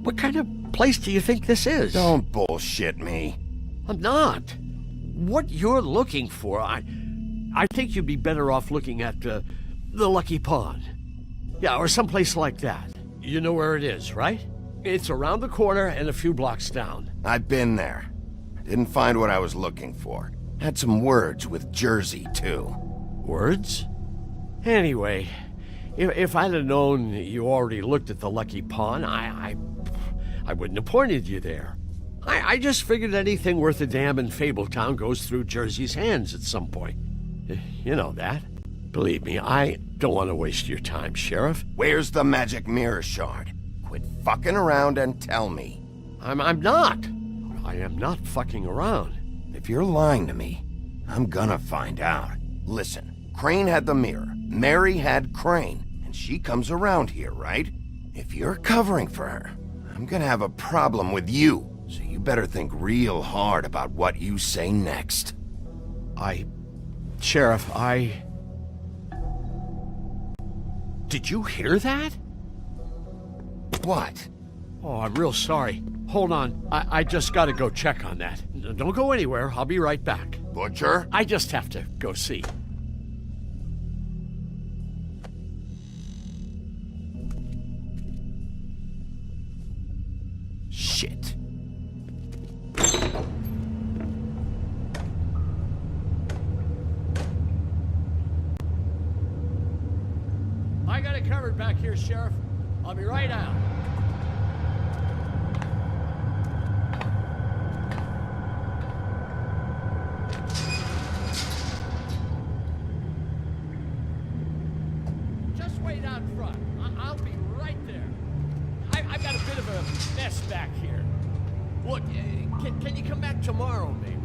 [SPEAKER 17] What kind of place do you think this is?
[SPEAKER 1] Don't bullshit me.
[SPEAKER 17] I'm not. What you're looking for, I think you'd be better off looking at the Lucky Pond. Yeah, or someplace like that. You know where it is, right? It's around the corner and a few blocks down.
[SPEAKER 1] I've been there. Didn't find what I was looking for. Had some words with Jersey, too.
[SPEAKER 17] Words? Anyway, if I'd have known you already looked at the Lucky Pawn, I wouldn't have pointed you there. I just figured anything worth a damn in Fabletown goes through Jersey's hands at some point. You know that. Believe me, I don't want to waste your time, Sheriff.
[SPEAKER 1] Where's the magic mirror shard? Quit fucking around and tell me.
[SPEAKER 17] I'm not. I am not fucking around.
[SPEAKER 1] If you're lying to me, I'm gonna find out. Listen, Crane had the mirror. Mary had Crane. And she comes around here, right? If you're covering for her, I'm gonna have a problem with you. So you better think real hard about what you say next.
[SPEAKER 17] Sheriff, Did you hear that?
[SPEAKER 1] What?
[SPEAKER 17] Oh, I'm real sorry. Hold on. I just gotta go check on that. Don't go anywhere. I'll be right back.
[SPEAKER 1] Butcher?
[SPEAKER 17] I just have to go see.
[SPEAKER 1] Shit.
[SPEAKER 17] I got it covered back here, Sheriff. I'll be right out. Just wait out front. I'll be right there. I've got a bit of a mess back here. Look, can you come back tomorrow, maybe?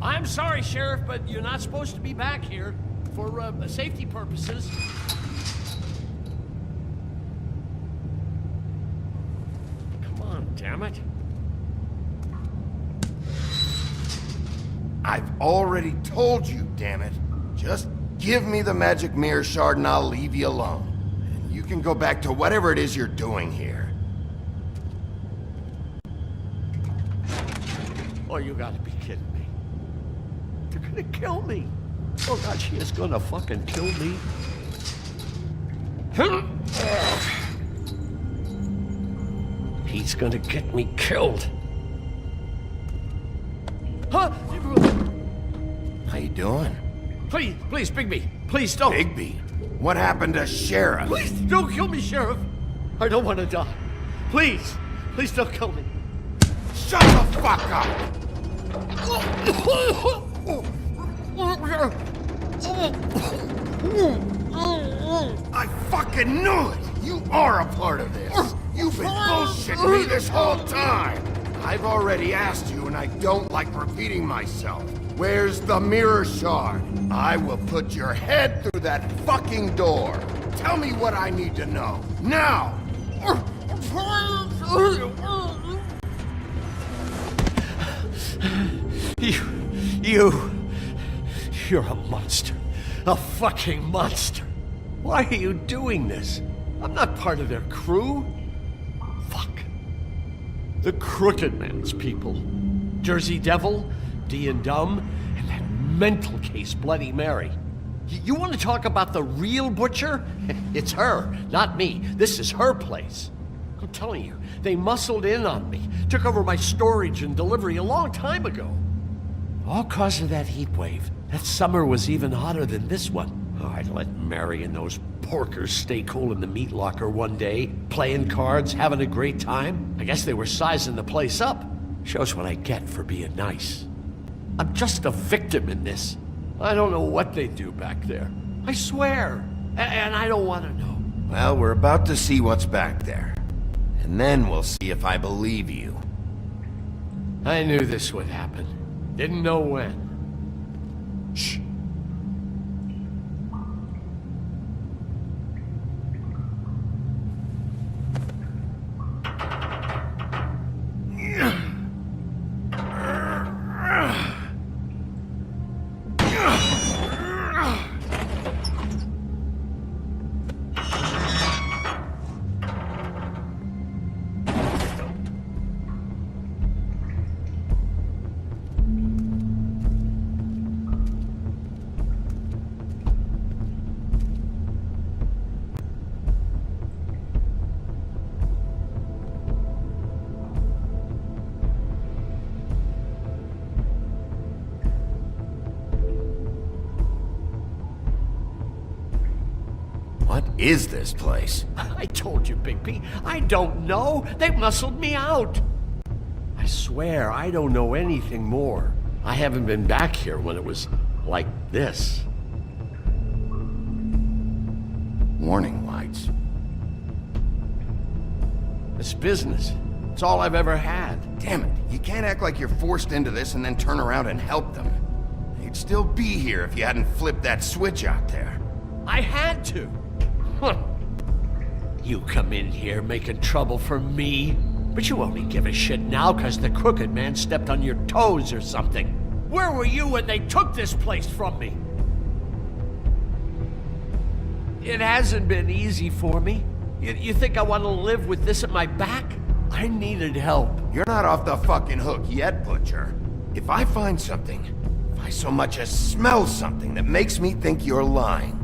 [SPEAKER 17] I'm sorry, Sheriff, but you're not supposed to be back here for safety purposes. Come on, damn it.
[SPEAKER 1] I've already told you, damn it. Just give me the magic mirror shard and I'll leave you alone. And you can go back to whatever it is you're doing here.
[SPEAKER 17] Oh, you gotta be kidding me. They're gonna kill me. Oh God, she is gonna fucking kill me. He's gonna get me killed. Huh?
[SPEAKER 1] How you doing?
[SPEAKER 17] Please, Bigby. Please don't.
[SPEAKER 1] Bigby? What happened to Sheriff?
[SPEAKER 17] Please don't kill me, Sheriff. I don't want to die. Please don't kill me.
[SPEAKER 1] Shut the fuck up! I fucking knew it! You are a part of this! You've been bullshitting me this whole time! I've already asked you and I don't like repeating myself. Where's the mirror shard? I will put your head through that fucking door. Tell me what I need to know. Now!
[SPEAKER 17] You're a monster. A fucking monster. Why are you doing this? I'm not part of their crew. Fuck. The Crooked Man's people. Jersey Devil, D and Dumb, and that mental case Bloody Mary. You want to talk about the real butcher? It's her, not me. This is her place. I'm telling you, they muscled in on me, took over my storage and delivery a long time ago. All cause of that heat wave. That summer was even hotter than this one. Oh, I'd let Mary and those porkers stay cool in the meat locker one day, playing cards, having a great time. I guess they were sizing the place up. Shows what I get for being nice. I'm just a victim in this. I don't know what they do back there. I swear. And I don't want to know.
[SPEAKER 1] Well, we're about to see what's back there. And then we'll see if I believe you.
[SPEAKER 17] I knew this would happen. Didn't know when. Shh.
[SPEAKER 1] is this place?
[SPEAKER 17] I told you, Bigby. I don't know. They muscled me out. I swear, I don't know anything more. I haven't been back here when it was like this.
[SPEAKER 1] Warning lights.
[SPEAKER 17] This business, it's all I've ever had.
[SPEAKER 1] Damn it, you can't act like you're forced into this and then turn around and help them. They'd still be here if you hadn't flipped that switch out there.
[SPEAKER 17] I had to. Huh. You come in here making trouble for me, but you only give a shit now because the Crooked Man stepped on your toes or something. Where were you when they took this place from me? It hasn't been easy for me. You think I want to live with this at my back? I needed help.
[SPEAKER 1] You're not off the fucking hook yet, Butcher. If I find something, if I so much as smell something that makes me think you're lying,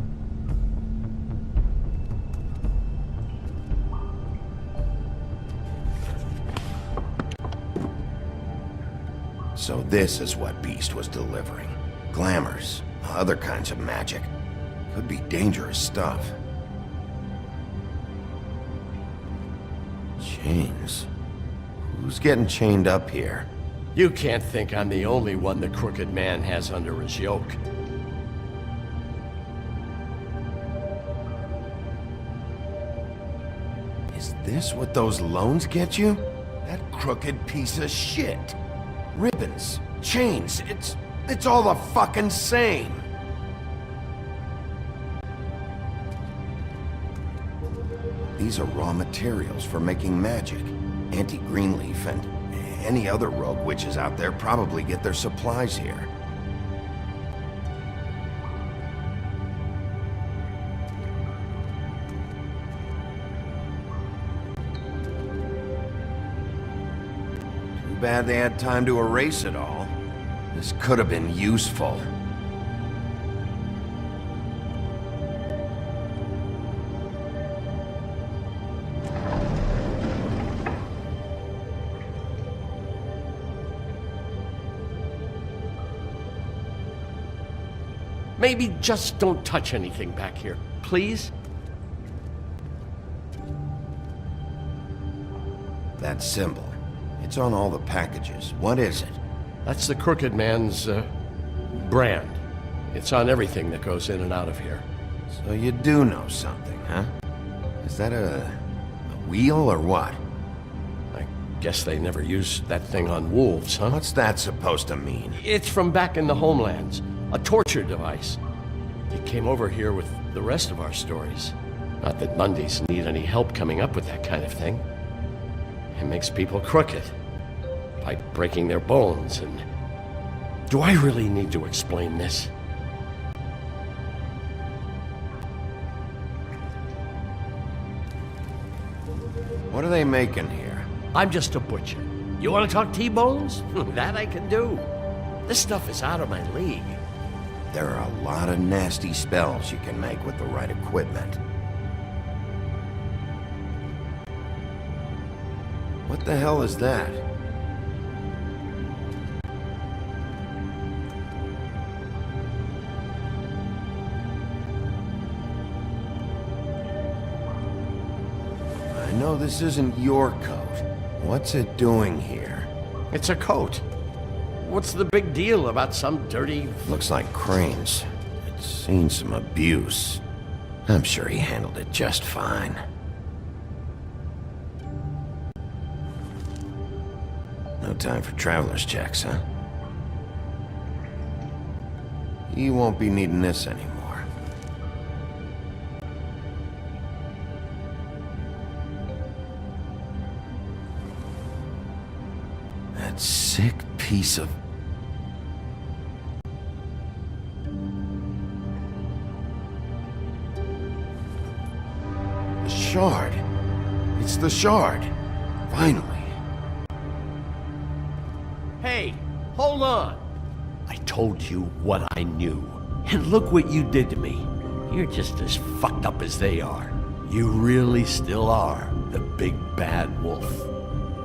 [SPEAKER 1] so this is what Beast was delivering. Glamours, other kinds of magic. Could be dangerous stuff. Chains. Who's getting chained up here?
[SPEAKER 17] You can't think I'm the only one the Crooked Man has under his yoke.
[SPEAKER 1] Is this what those loans get you? That crooked piece of shit. Ribbons, chains, it's all the fucking same. These are raw materials for making magic. Auntie Greenleaf and any other rogue witches out there probably get their supplies here. Too bad they had time to erase it all. This could have been useful.
[SPEAKER 17] Maybe just don't touch anything back here, please?
[SPEAKER 1] That symbol. It's on all the packages. What is it?
[SPEAKER 17] That's the Crooked Man's, brand. It's on everything that goes in and out of here.
[SPEAKER 1] So you do know something, huh? Is that a wheel or what?
[SPEAKER 17] I guess they never used that thing on wolves, huh?
[SPEAKER 1] What's that supposed to mean?
[SPEAKER 17] It's from back in the homelands. A torture device. It came over here with the rest of our stories. Not that Mundies need any help coming up with that kind of thing. It makes people crooked. By breaking their bones and... Do I really need to explain this?
[SPEAKER 1] What are they making here?
[SPEAKER 17] I'm just a butcher. You want to talk T-bones? That I can do. This stuff is out of my league.
[SPEAKER 1] There are a lot of nasty spells you can make with the right equipment. What the hell is that? I know this isn't your coat. What's it doing here?
[SPEAKER 17] It's a coat. What's the big deal about some dirty...
[SPEAKER 1] Looks like Crane's. It's seen some abuse. I'm sure he handled it just fine. No time for traveler's checks, huh? He won't be needing this anymore. That sick piece of... The shard. It's the shard. Finally.
[SPEAKER 17] Hey, hold on. I told you what I knew. And look what you did to me. You're just as fucked up as they are. You really still are the big bad wolf.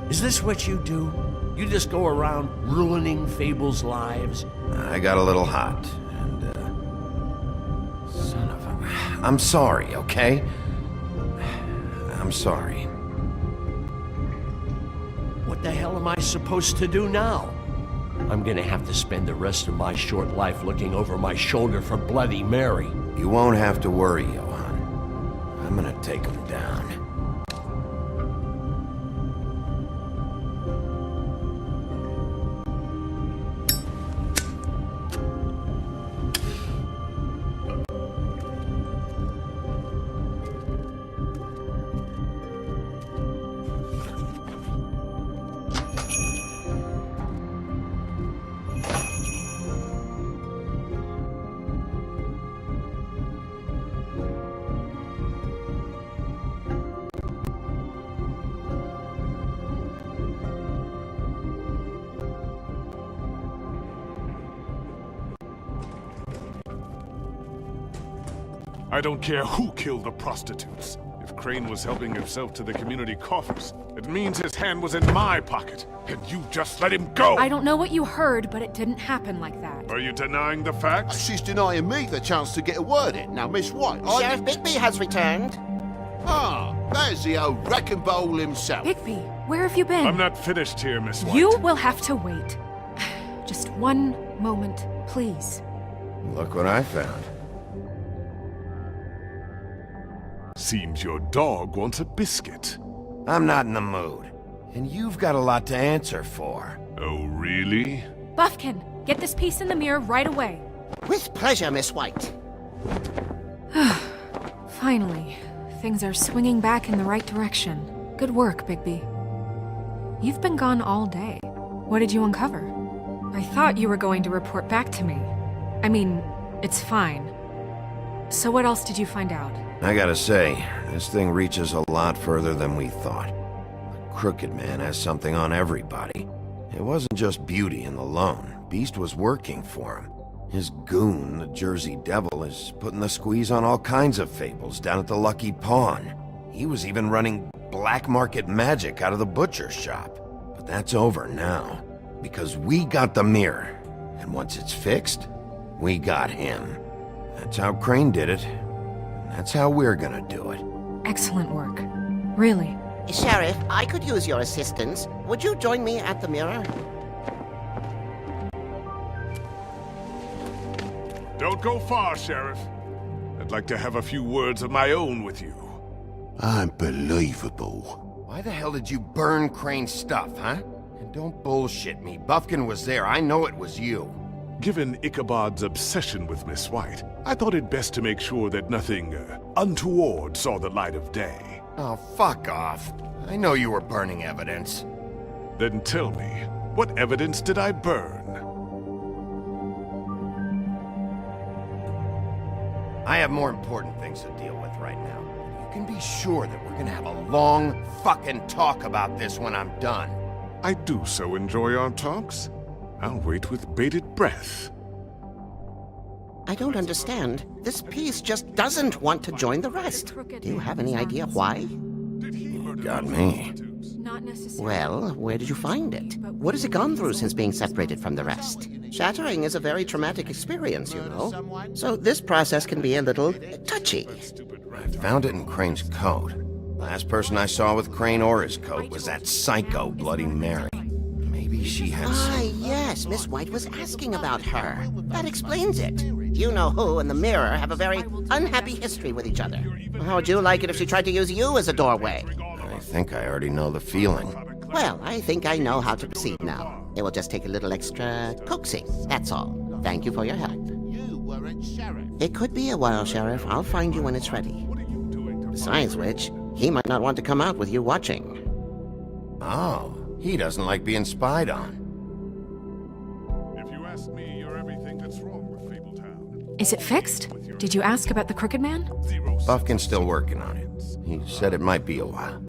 [SPEAKER 17] Is this what you do? You just go around ruining Fable's lives?
[SPEAKER 1] I got a little hot, and, son of a... I'm sorry, okay? I'm sorry.
[SPEAKER 17] What the hell am I supposed to do now? I'm gonna have to spend the rest of my short life looking over my shoulder for Bloody Mary.
[SPEAKER 1] You won't have to worry, Johan. I'm gonna take him down.
[SPEAKER 14] I don't care who killed the prostitutes. If Crane was helping himself to the community coffers, it means his hand was in my pocket, and you just let him go!
[SPEAKER 7] I don't know what you heard, but it didn't happen like that.
[SPEAKER 14] Are you denying the facts?
[SPEAKER 2] She's denying me the chance to get a word in. Now, Miss White,
[SPEAKER 3] Sheriff Bigby has returned.
[SPEAKER 2] Ah, there's the old wrecking bowl himself.
[SPEAKER 7] Bigby, where have you been?
[SPEAKER 14] I'm not finished here, Miss White.
[SPEAKER 7] You will have to wait. Just one moment, please.
[SPEAKER 1] Look what I found.
[SPEAKER 14] Seems your dog wants a biscuit.
[SPEAKER 1] I'm not in the mood. And you've got a lot to answer for.
[SPEAKER 14] Oh, really?
[SPEAKER 7] Buffkin, get this piece in the mirror right away.
[SPEAKER 3] With pleasure, Miss White.
[SPEAKER 7] Finally, things are swinging back in the right direction. Good work, Bigby. You've been gone all day. What did you uncover? I thought you were going to report back to me. I mean, it's fine. So what else did you find out?
[SPEAKER 1] I gotta say, this thing reaches a lot further than we thought. The Crooked Man has something on everybody. It wasn't just Beauty and the Lone. Beast was working for him. His goon, the Jersey Devil, is putting the squeeze on all kinds of fables down at the Lucky Pawn. He was even running black market magic out of the butcher shop. But that's over now, because we got the mirror. And once it's fixed, we got him. That's how Crane did it. That's how we're gonna do it.
[SPEAKER 7] Excellent work. Really.
[SPEAKER 3] Sheriff, I could use your assistance. Would you join me at the mirror?
[SPEAKER 14] Don't go far, Sheriff. I'd like to have a few words of my own with you.
[SPEAKER 2] Unbelievable.
[SPEAKER 1] Why the hell did you burn Crane's stuff, huh? And don't bullshit me. Buffkin was there. I know it was you.
[SPEAKER 14] Given Ichabod's obsession with Miss White, I thought it best to make sure that nothing untoward saw the light of day.
[SPEAKER 1] Oh, fuck off. I know you were burning evidence.
[SPEAKER 14] Then tell me, what evidence did I burn?
[SPEAKER 1] I have more important things to deal with right now. You can be sure that we're gonna have a long fucking talk about this when I'm done.
[SPEAKER 14] I do so enjoy our talks. I'll wait with bated breath.
[SPEAKER 3] I don't understand. This piece just doesn't want to join the rest. Do you have any idea why?
[SPEAKER 1] You got me.
[SPEAKER 7] Not necessarily.
[SPEAKER 3] Well, where did you find it? What has it gone through since being separated from the rest? Shattering is a very traumatic experience, you know. So this process can be a little touchy.
[SPEAKER 1] I found it in Crane's coat. Last person I saw with Crane or his coat was that psycho Bloody Mary. Maybe she has...
[SPEAKER 3] Ah, yes, Miss White was asking about her. That explains it. You know who and the mirror have a very unhappy history with each other. How would you like it if she tried to use you as a doorway?
[SPEAKER 1] I think I already know the feeling.
[SPEAKER 3] Well, I think I know how to proceed now. It will just take a little extra coaxing, that's all. Thank you for your help.
[SPEAKER 2] You weren't Sheriff.
[SPEAKER 3] It could be a while, Sheriff. I'll find you when it's ready. Besides which, he might not want to come out with you watching.
[SPEAKER 1] Oh, he doesn't like being spied on.
[SPEAKER 14] If you ask me, you're everything that's wrong with Fabletown.
[SPEAKER 7] Is it fixed? Did you ask about the Crooked Man?
[SPEAKER 1] Buffkin's still working on it. He said it might be a while.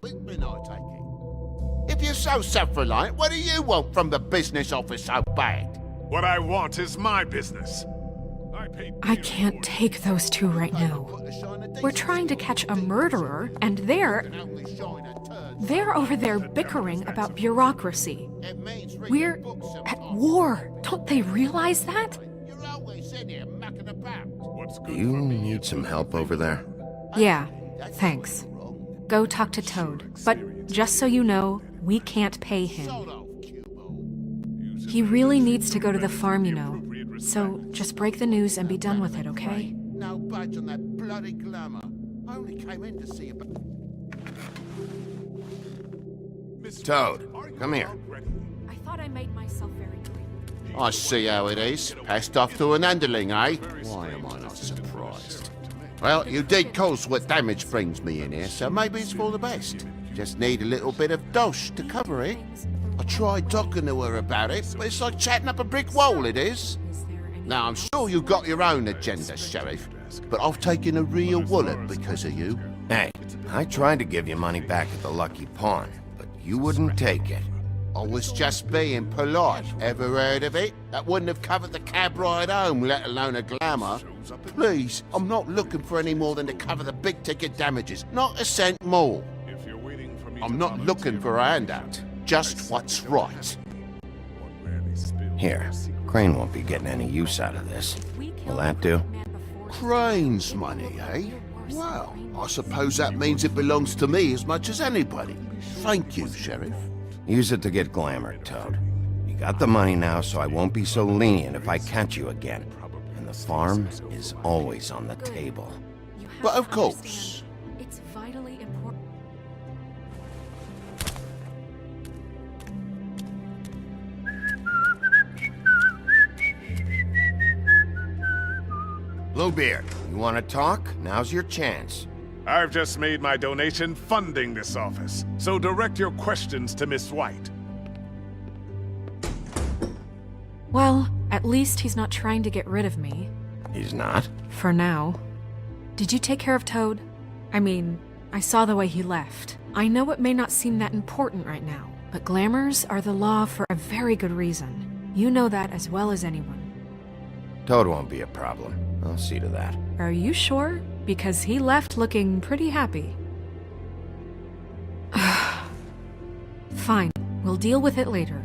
[SPEAKER 2] If you're so self-reliant, what do you want from the business office so bad?
[SPEAKER 14] What I want is my business.
[SPEAKER 7] I can't take those two right now. We're trying to catch a murderer, and they're over there bickering about bureaucracy. We're at war. Don't they realize that?
[SPEAKER 14] What's
[SPEAKER 1] Do you need some help over there?
[SPEAKER 7] Yeah, thanks. Go talk to Toad. But just so you know, we can't pay him. He really needs to go to the farm, you know. So just break the news and be done with it, okay?
[SPEAKER 2] No budge on that bloody glamour. I only came in to see about...
[SPEAKER 1] Toad, come here.
[SPEAKER 7] I thought I made myself very clear.
[SPEAKER 2] I see how it is. Passed off to an underling, eh? Why am I not surprised? Well, you did cause what damage brings me in here, so maybe it's for the best. Just need a little bit of dosh to cover it. I tried talking to her about it, but it's like chatting up a brick wall, it is. Now, I'm sure you've got your own agenda, Sheriff, but I've taken a real wallet because of you.
[SPEAKER 1] Hey, I tried to give you money back at the Lucky Pawn, but you wouldn't take it.
[SPEAKER 2] I was just being polite. Ever heard of it? That wouldn't have covered the cab ride home, let alone a glamour. Please, I'm not looking for any more than to cover the big-ticket damages. Not a cent more. I'm not looking for a handout. Just what's right.
[SPEAKER 1] Here, Crane won't be getting any use out of this. Will that do?
[SPEAKER 2] Crane's money, eh? Well, I suppose that means it belongs to me as much as anybody. Thank you, Sheriff.
[SPEAKER 1] Use it to get glamored, Toad. You got the money now, so I won't be so lenient if I catch you again. And the farm is always on the table.
[SPEAKER 2] But of course.
[SPEAKER 7] It's vitally important.
[SPEAKER 1] Bluebeard, you want to talk? Now's your chance.
[SPEAKER 18] I've just made my donation funding this office, so direct your questions to Miss White.
[SPEAKER 7] Well, at least he's not trying to get rid of me.
[SPEAKER 1] He's not?
[SPEAKER 7] For now. Did you take care of Toad? I mean, I saw the way he left. I know it may not seem that important right now, but glamours are the law for a very good reason. You know that as well as anyone.
[SPEAKER 1] Toad won't be a problem. I'll see to that.
[SPEAKER 7] Are you sure? Because he left looking pretty happy. Fine, we'll deal with it later.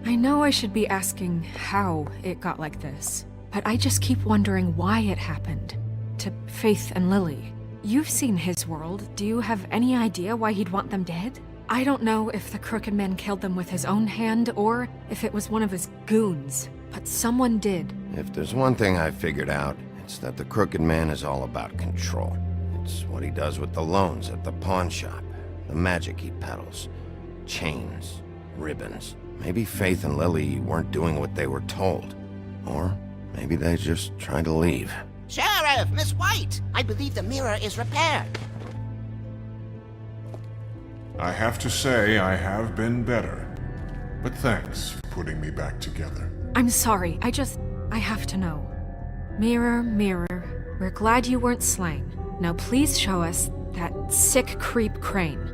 [SPEAKER 7] I know I should be asking how it got like this, but I just keep wondering why it happened. To Faith and Lily. You've seen his world. Do you have any idea why he'd want them dead? I don't know if the Crooked Man killed them with his own hand or if it was one of his goons, but someone did.
[SPEAKER 1] If there's one thing I figured out, it's that the Crooked Man is all about control. It's what he does with the loans at the pawn shop, the magic he peddles, chains, ribbons. Maybe Faith and Lily weren't doing what they were told. Or maybe they just tried to leave.
[SPEAKER 3] Sheriff, Miss White! I believe the mirror is repaired.
[SPEAKER 14] I have to say I have been better. But thanks for putting me back together.
[SPEAKER 7] I'm sorry, I have to know. Mirror, mirror, we're glad you weren't slain. Now please show us that sick creep Crane.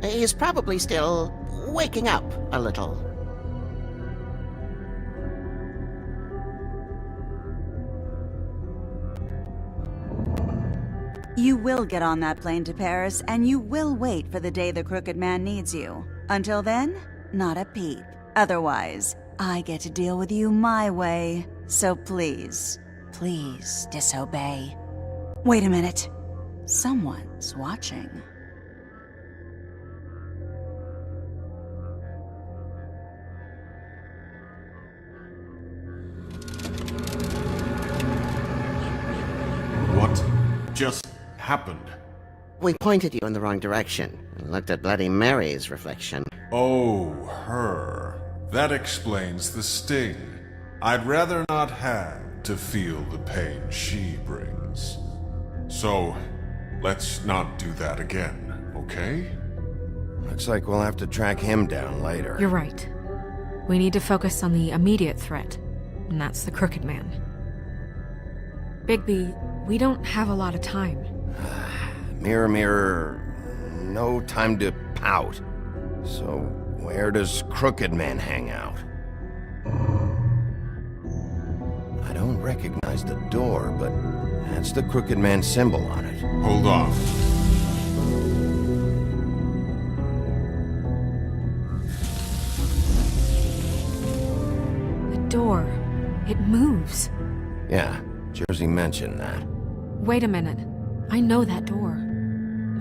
[SPEAKER 3] He's probably still waking up a little.
[SPEAKER 8] You will get on that plane to Paris, and you will wait for the day the Crooked Man needs you. Until then, not a peep. Otherwise, I get to deal with you my way. So please, please disobey. Wait a minute. Someone's watching.
[SPEAKER 18] What just happened?
[SPEAKER 3] We pointed you in the wrong direction and looked at Bloody Mary's reflection.
[SPEAKER 14] Oh, her. That explains the sting. I'd rather not have to feel the pain she brings. So, let's not do that again, okay?
[SPEAKER 1] Looks like we'll have to track him down later.
[SPEAKER 7] You're right. We need to focus on the immediate threat, and that's the Crooked Man. Bigby, we don't have a lot of time.
[SPEAKER 1] Mirror, mirror, no time to pout. So, where does Crooked Man hang out? I don't recognize the door, but that's the Crooked Man symbol on it.
[SPEAKER 14] Hold on.
[SPEAKER 7] It moves.
[SPEAKER 1] Yeah, Jersey mentioned that.
[SPEAKER 7] Wait a minute. I know that door.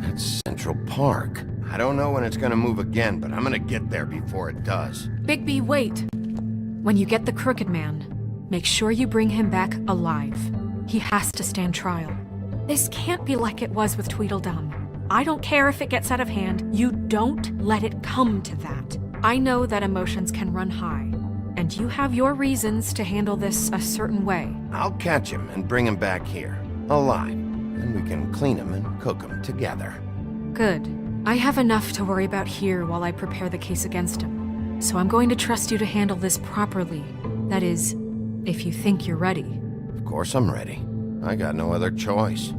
[SPEAKER 1] That's Central Park. I don't know when it's gonna move again, but I'm gonna get there before it does.
[SPEAKER 7] Bigby, wait. When you get the Crooked Man, make sure you bring him back alive. He has to stand trial. This can't be like it was with Tweedledum. I don't care if it gets out of hand. You don't let it come to that. I know that emotions can run high, and you have your reasons to handle this a certain way.
[SPEAKER 1] I'll catch him and bring him back here, alive. Then we can clean him and cook him together.
[SPEAKER 7] Good. I have enough to worry about here while I prepare the case against him. So I'm going to trust you to handle this properly. That is, if you think you're ready.
[SPEAKER 1] Of course I'm ready. I got no other choice.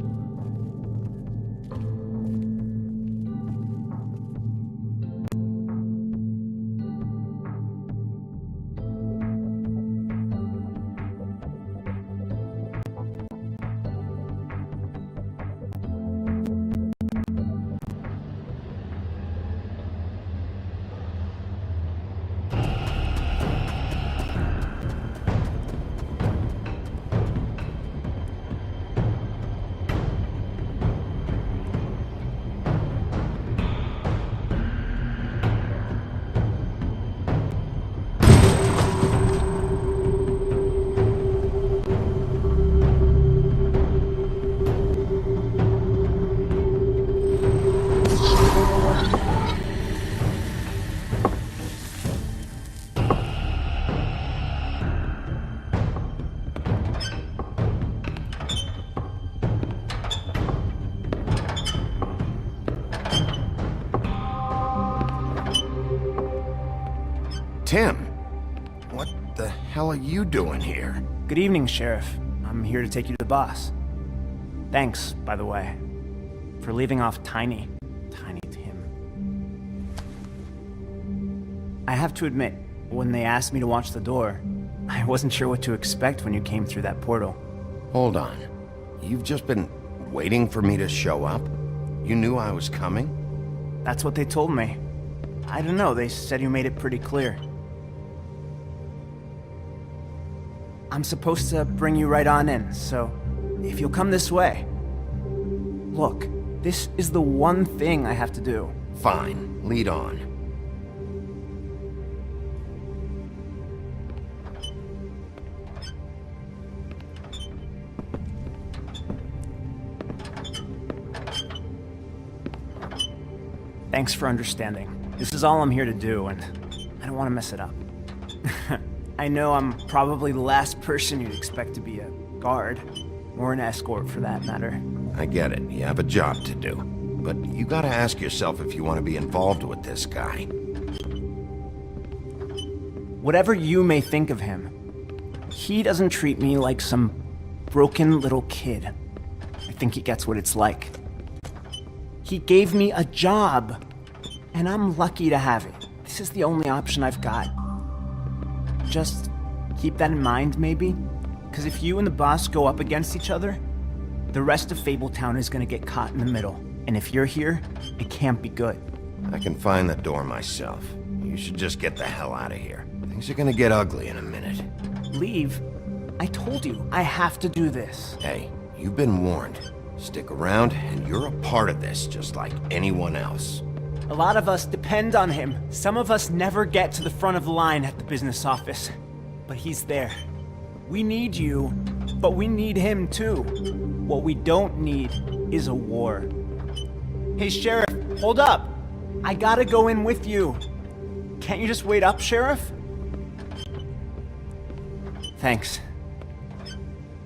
[SPEAKER 1] Tim, what the hell are you doing here?
[SPEAKER 19] Good evening, Sheriff. I'm here to take you to the boss. Thanks, by the way, for leaving off Tiny Tim. I have to admit, when they asked me to watch the door, I wasn't sure what to expect when you came through that portal.
[SPEAKER 1] Hold on. You've just been waiting for me to show up? You knew I was coming?
[SPEAKER 19] That's what they told me. I don't know, they said you made it pretty clear. I'm supposed to bring you right on in, so if you'll come this way. Look, this is the one thing I have to do.
[SPEAKER 1] Fine, lead on.
[SPEAKER 19] Thanks for understanding. This is all I'm here to do, and I don't want to mess it up. I know I'm probably the last person you'd expect to be a guard, or an escort for that matter.
[SPEAKER 1] I get it, you have a job to do. But you gotta ask yourself if you want to be involved with this guy.
[SPEAKER 19] Whatever you may think of him, he doesn't treat me like some broken little kid. I think he gets what it's like. He gave me a job, and I'm lucky to have it. This is the only option I've got. Just keep that in mind, maybe? Because if you and the boss go up against each other, the rest of Fabletown is gonna get caught in the middle. And if you're here, it can't be good.
[SPEAKER 1] I can find the door myself. You should just get the hell out of here. Things are gonna get ugly in a minute.
[SPEAKER 19] Leave? I told you, I have to do this.
[SPEAKER 1] Hey, you've been warned. Stick around, and you're a part of this, just like anyone else.
[SPEAKER 19] A lot of us depend on him. Some of us never get to the front of the line at the business office. But he's there. We need you, but we need him too. What we don't need is a war. Hey, Sheriff, hold up. I gotta go in with you. Can't you just wait up, Sheriff? Thanks.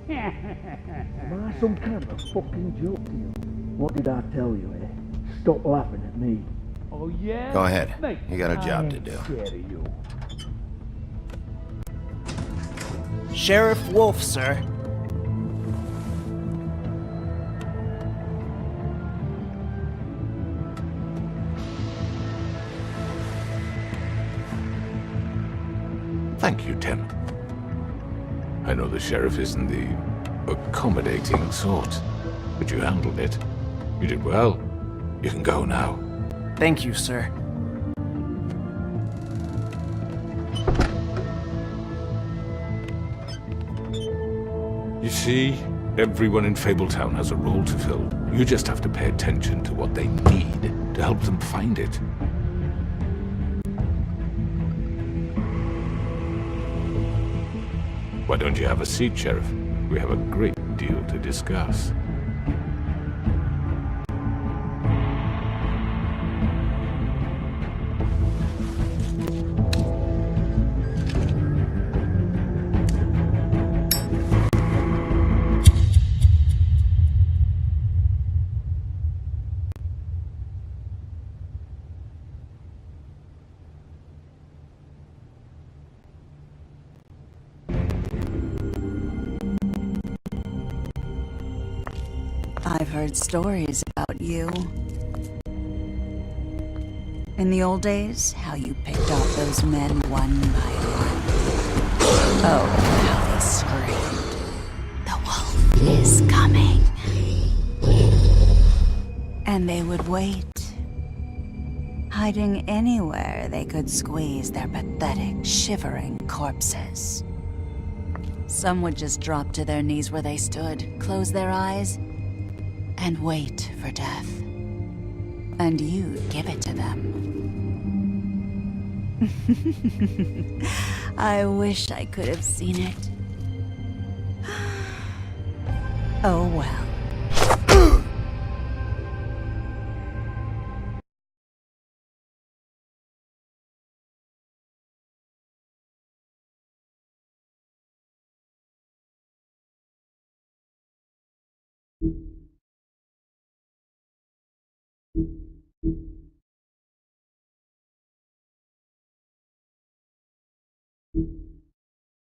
[SPEAKER 20] Am I some kind of a fucking joke to you? What did I tell you, eh? Stop laughing at me.
[SPEAKER 16] Oh, yeah?
[SPEAKER 1] Go ahead.
[SPEAKER 16] Mate,
[SPEAKER 1] You got a job
[SPEAKER 20] I
[SPEAKER 1] to
[SPEAKER 20] ain't
[SPEAKER 1] do.
[SPEAKER 20] scared of you.
[SPEAKER 19] Sheriff Wolf, sir.
[SPEAKER 21] Thank you, Tim. I know the sheriff isn't the accommodating sort, but you handled it. You did well. You can go now.
[SPEAKER 19] Thank you, sir.
[SPEAKER 21] You see, everyone in Fabletown has a role to fill. You just have to pay attention to what they need to help them find it. Why don't you have a seat, Sheriff? We have a great deal to discuss.
[SPEAKER 8] I've heard stories about you. In the old days, how you picked off those men one by one. Oh, how they screamed. The wolf is coming. And they would wait, hiding anywhere they could squeeze their pathetic, shivering corpses. Some would just drop to their knees where they stood, close their eyes, and wait for death. And you'd give it to them. I wish I could have seen it. Oh well.
[SPEAKER 20] Thank you.